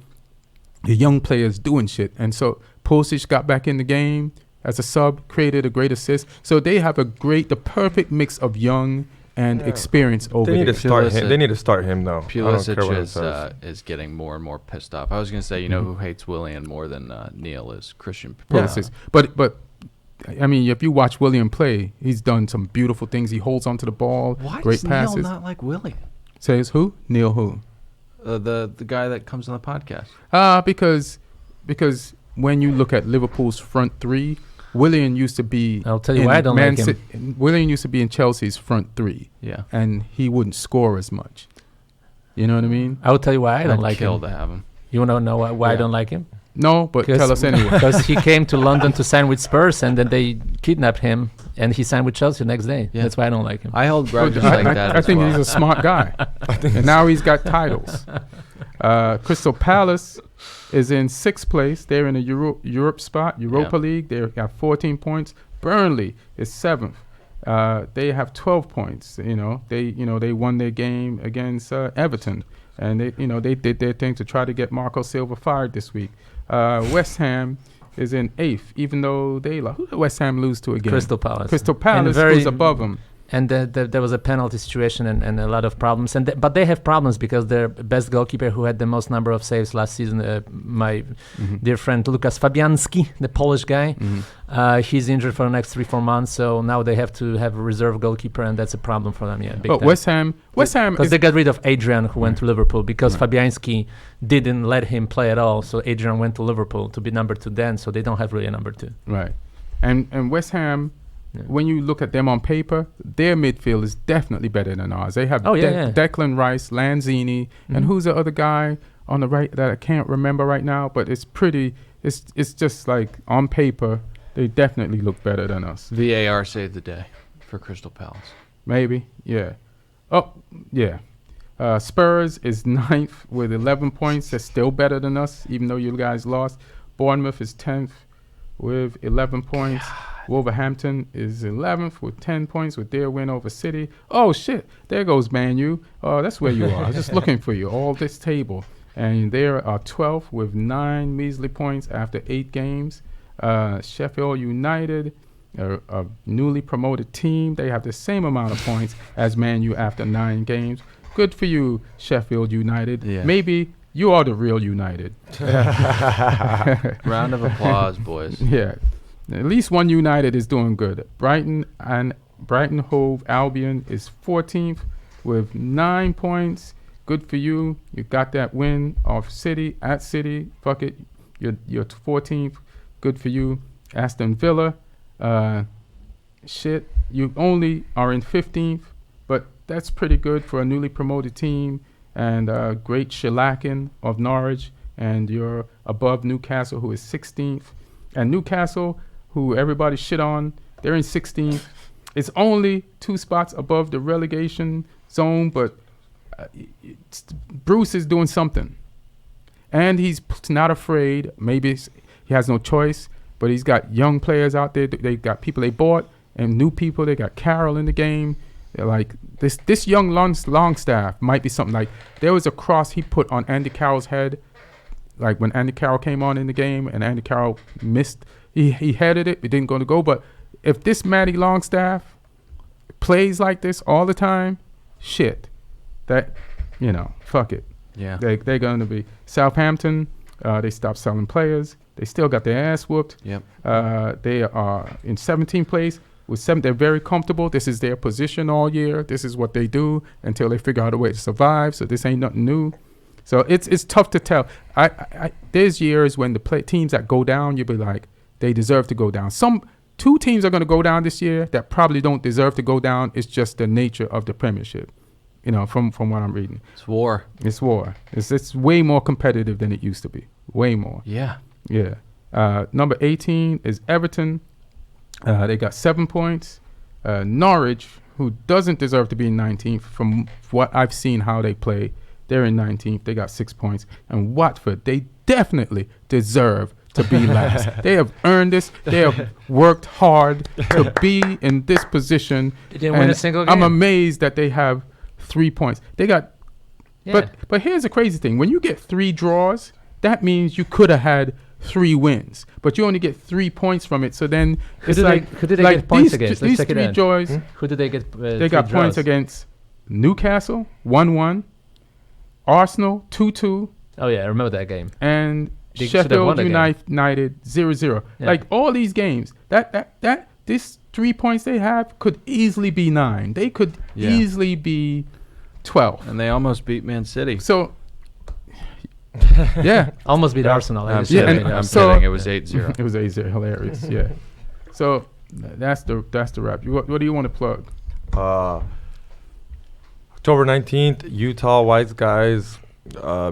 the young players doing shit. And so Pulisic got back in the game as a sub, created a great assist. So they have the perfect mix of young and experience over there. They need to start him though. Pulisic is getting more and more pissed off. I was going to say, who hates Willian more than Neil is Christian Pulisic. But I mean, if you watch Willian play, he's done some beautiful things. He holds onto the ball. Why great does passes. Neil not like Willian? Says who? Neil who? The guy that comes on the podcast. Because when you look at Liverpool's front three, Willian used to be. I'll tell you why I don't like him. Willian used to be in Chelsea's front three. Yeah. And he wouldn't score as much. You know what I mean? I will tell you why I don't like him. Kill to have him. You want to know why I don't like him? No, but tell us anyway. Because he came to London to sign with Spurs, and then they kidnapped him, and he signed with Chelsea the next day. Yeah. That's why I don't like him. I hold grudges like that. I think he's a smart guy. And now he's got titles. Crystal Palace is in 6th place. They're in a Europa League. They got 14 points. Burnley is 7th. They have 12 points. They won their game against Everton, and they did their thing to try to get Marco Silva fired this week. West Ham is in 8th, even though who did West Ham lose to again? Crystal Palace. Crystal Palace was above them. And there was a penalty situation and a lot of problems. But they have problems because their best goalkeeper, who had the most number of saves last season, my dear friend Lukas Fabianski, the Polish guy, he's injured for the next 3-4 months. So now they have to have a reserve goalkeeper, and that's a problem for them. Big but time. West Ham, because they got rid of Adrian, who went to Liverpool, because Fabianski didn't let him play at all. So Adrian went to Liverpool to be number 2 then. So they don't have really a number 2. Right, and West Ham. Yeah. When you look at them on paper, their midfield is definitely better than ours. They have Declan Rice, Lanzini, and who's the other guy on the right that I can't remember right now, but it's pretty, it's just like on paper, they definitely look better than us. VAR saved the day for Crystal Palace. Maybe, yeah. Oh, yeah. Spurs is 9th with 11 points. They're still better than us, even though you guys lost. Bournemouth is 10th with 11 points. Wolverhampton is 11th with 10 points with their win over City. Oh, shit. There goes Man U. Oh, that's where you are. I was just looking for you. All this table. And they are 12th with 9 measly points after 8 games. Sheffield United, a newly promoted team. They have the same amount of points as Man U after 9 games. Good for you, Sheffield United. Yeah. Maybe you are the real United. Round of applause, boys. Yeah. At least one United is doing good. Brighton Hove Albion is 14th with 9 points. Good for you. You got that win off City at City. Fuck it. You're 14th. Good for you. Aston Villa. You only are in 15th, but that's pretty good for a newly promoted team. And great shellacking of Norwich. And you're above Newcastle, who is 16th. And Newcastle, who everybody shit on, they're in 16th. It's only 2 spots above the relegation zone, but Bruce is doing something. And he's not afraid. Maybe he has no choice, but he's got young players out there. They got people they bought and new people. They got Carroll in the game. They're like, this young Longstaff might be something. Like, there was a cross he put on Andy Carroll's head, like when Andy Carroll came on in the game and Andy Carroll missed. He headed it. It didn't go to go. But if this Matty Longstaff plays like this all the time, shit, fuck it. Yeah. They're going to be. Southampton, they stopped selling players. They still got their ass whooped. Yep. They are in 17th place. With 7, they're very comfortable. This is their position all year. This is what they do until they figure out a way to survive. So this ain't nothing new. So it's tough to tell. There's years when the teams that go down, you'll be like, they deserve to go down. 2 teams are going to go down this year that probably don't deserve to go down. It's just the nature of the Premiership, from what I'm reading. It's war. It's war. It's way more competitive than it used to be. Way more. Yeah. Yeah. Number 18 is Everton. They got 7 points. Norwich, who doesn't deserve to be in 19th, from what I've seen how they play, they're in 19th. They got 6 points. And Watford, they definitely deserve to be last. They have earned this. They have worked hard to be in this position. They didn't win a single game. I'm amazed that they have 3 points. They got, but here's the crazy thing: when you get 3 draws, that means you could have had 3 wins, but you only get 3 points from it. So then who did they get points against? These 3 draws. Who did they get? They got points against Newcastle 1-1, Arsenal 2-2. Oh yeah, I remember that game. And They Sheffield United 0-0. Yeah. Like all these games, that this 3 points they have could easily be 9. They could easily be 12. And they almost beat Man City. So yeah, almost beat Arsenal. I'm kidding. It was 8-0. It was 8-0. Hilarious. Yeah. So that's the wrap. What do you want to plug? October 19th, Utah Whites Guys.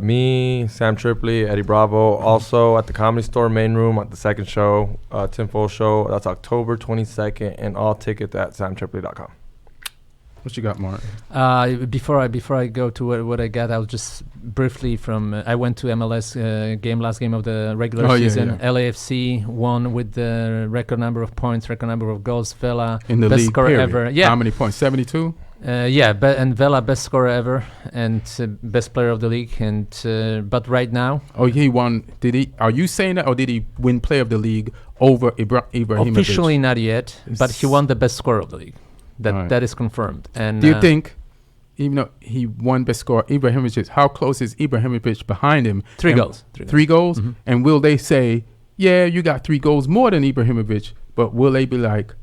Me, Sam Tripoli, Eddie Bravo. Also at the Comedy Store main room at the second show, Tim Fool show. That's October 22nd, and all tickets at samtripoli.com. What you got, Mark? Before I go to what I got, I'll just briefly I went to MLS last game of the regular season. Yeah. LAFC won with the record number of points, record number of goals. Vela in the best league scorer period. ever. Yeah. How many points? 72. And Vela best scorer ever and best player of the league. And but right now, he won. Did he? Are you saying that, or did he win player of the league over Ibrahimovic? Officially not yet, but he won the best scorer of the league. That is confirmed. And do you think, even though he won best scorer, Ibrahimovic, how close is Ibrahimovic behind him? 3 goals. 3 goals? Mm-hmm. And will they say, yeah, you got 3 goals more than Ibrahimovic, but will they be like,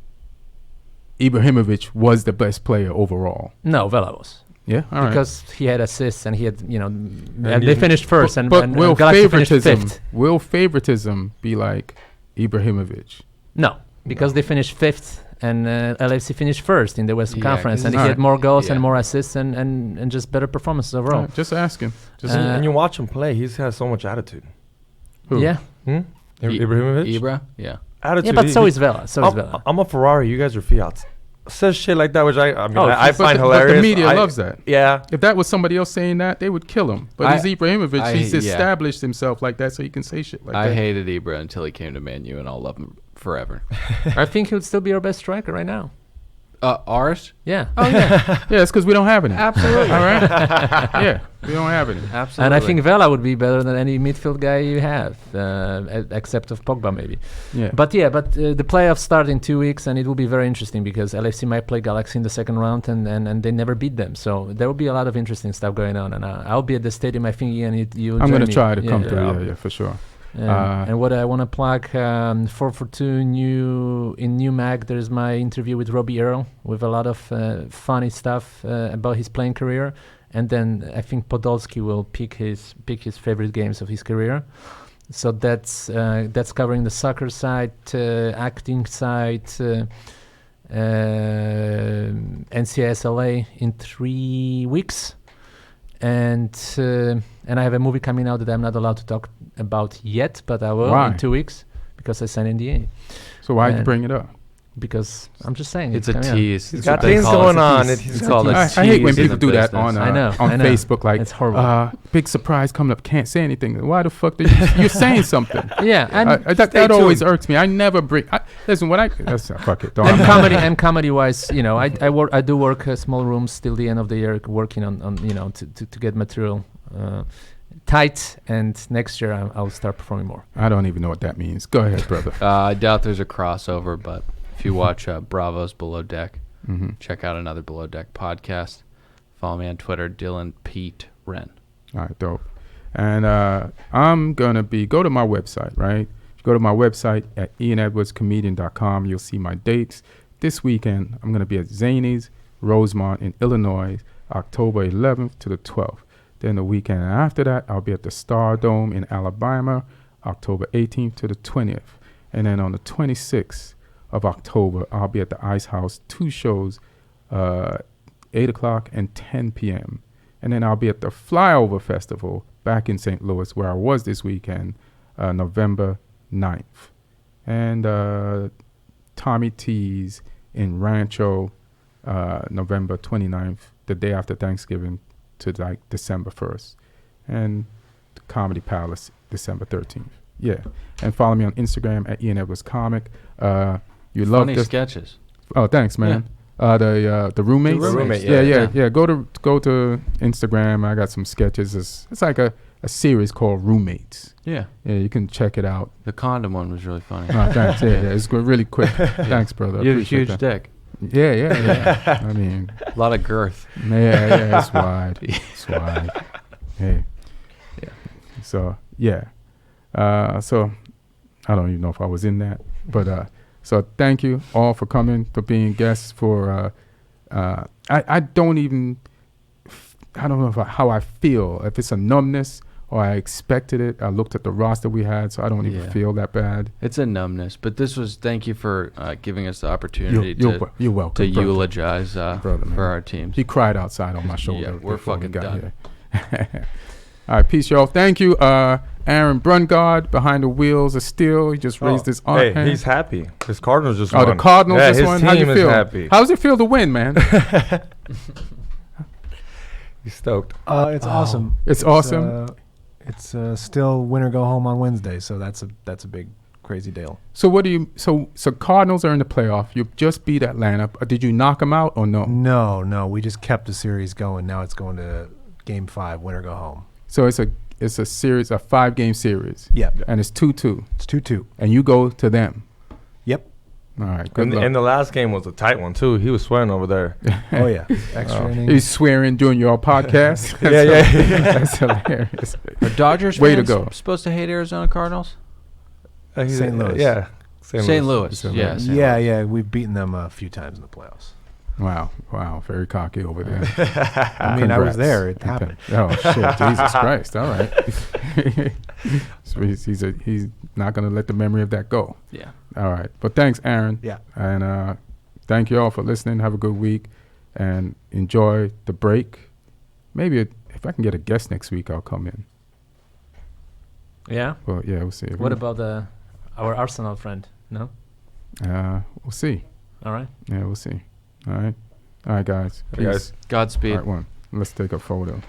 Ibrahimovic was the best player overall? No, Vela was. Yeah, all right. Because he had assists and he had, they finished first, and will Galaxy finished 5th. Will favoritism be like Ibrahimovic? No, because they finished 5th. And LAFC finished 1st in the Western Conference, and he had more goals and more assists and just better performances overall. Right, just ask him. And you watch him play, he has so much attitude. Who? Yeah. Ibrahimovic? Ibra? Yeah. Attitude. Yeah, but so is Vela. I'm a Ferrari, you guys are Fiats. Says shit like that, which I find hilarious. But the media loves that. Yeah. If that was somebody else saying that, they would kill him. But he's Ibrahimovic. He's established himself like that, so he can say shit like that. I hated Ibra until he came to Man U, and I'll love him forever. I think he would still be our best striker right now. Ours? Yeah. Oh, yeah. Yeah, it's because we don't have any. Absolutely. All right? Yeah, we don't have any. Absolutely. And I think Vela would be better than any midfield guy you have, except of Pogba maybe. Yeah. But the playoffs start in 2 weeks, and it will be very interesting because LFC might play Galaxy in the second round, and they never beat them. So there will be a lot of interesting stuff going on. And I'll be at the stadium, I think, Ian, you'll I'm going to try to come through, yeah, for sure. And what I want to plug, 442 in New Mag, there's my interview with Robbie Earl with a lot of funny stuff about his playing career. And then I think Podolski will pick his favorite games of his career. So that's covering the soccer side, acting side, NCISLA in 3 weeks. And I have a movie coming out that I'm not allowed to talk about yet, but I will in 2 weeks because I signed NDA. So why'd you bring it up? Because I'm just saying it's a tease. He's got things going on. I hate when people do that on Facebook. Like, it's horrible. Big surprise coming up. Can't say anything. Why the fuck you're saying something? Yeah, and that always irks me. I never bring. Listen, fuck it. And comedy wise, I do work small rooms till the end of the year, working on to get material tight, and next year I'll start performing more. I don't even know what that means. Go ahead, brother. I doubt there's a crossover, but if you watch Bravo's Below Deck, check out another Below Deck podcast. Follow me on Twitter, Dylan Pete Wren. All right, dope. And I'm going to go to my website, right? Go to my website at ianedwardscomedian.com. You'll see my dates. This weekend, I'm going to be at Zany's, Rosemont in Illinois, October 11th to the 12th. Then the weekend after that, I'll be at the Star Dome in Alabama, October 18th to the 20th. And then on the 26th of October, I'll be at the Ice House, 2 shows, 8 o'clock and 10 p.m. And then I'll be at the Flyover Festival back in St. Louis, where I was this weekend, November 9th. And Tommy T's in Rancho, November 29th, the day after Thanksgiving, to like December 1st. And the Comedy Palace, December 13th. Yeah, and follow me on Instagram at Ian Edwards Comic. You love Funny this sketches. Oh, thanks, man. The roommates. The roommate, yeah. Go to Instagram. I got some sketches. It's like a series called Roommates. Yeah. Yeah, you can check it out. The condom one was really funny. Oh, thanks. Yeah, it's really quick. Thanks, brother. You have a huge dick. Yeah. I mean, a lot of girth. Yeah, it's wide. It's wide. Hey. Yeah. So yeah. So I don't even know if I was in that, but so thank you all for coming, for being guests. For I don't know how I feel, if it's a numbness or I expected it. I looked at the roster we had, so I don't even feel that bad. It's a numbness, but thank you for giving us the opportunity you're welcome, to eulogize for our teams. He cried outside on my shoulder. Yeah, we're fucking done. All right, peace, y'all. Thank you. Aaron Brungard behind the wheels of steel. He just raised his arm. Hey, he's happy. His Cardinals just won. The Cardinals just won. His team is happy. How does it feel to win, man? He's stoked. It's awesome. It's awesome. It's still win or go home on Wednesday, so that's a big crazy deal. So what do you? So Cardinals are in the playoff. You just beat Atlanta. Did you knock them out or no? No. We just kept the series going. Now it's going to Game 5, win or go home. So it's a series, a 5-game series. Yeah. And it's 2-2. It's 2-2. And you go to them. Yep. All right. Good luck. And the last game was a tight one too. He was swearing over there. Oh yeah. Extra innings. He's swearing during your podcast. That's hilarious. Are Dodgers Way fans to go. supposed to hate Arizona Cardinals? St. Louis. Yeah. St. Louis. Louis. Yeah. We've beaten them a few times in the playoffs. Wow. Very cocky over there. I mean, I was there. It happened. Oh, shit. Jesus Christ. All right. So he's not going to let the memory of that go. Yeah. All right. But thanks, Aaron. Yeah. And thank you all for listening. Have a good week. And enjoy the break. Maybe if I can get a guest next week, I'll come in. Yeah? Well, yeah, we'll see. What about our Arsenal friend? No? We'll see. All right. Yeah, we'll see. All right, guys. Peace. Hey, guys. Godspeed. All right, let's take a photo.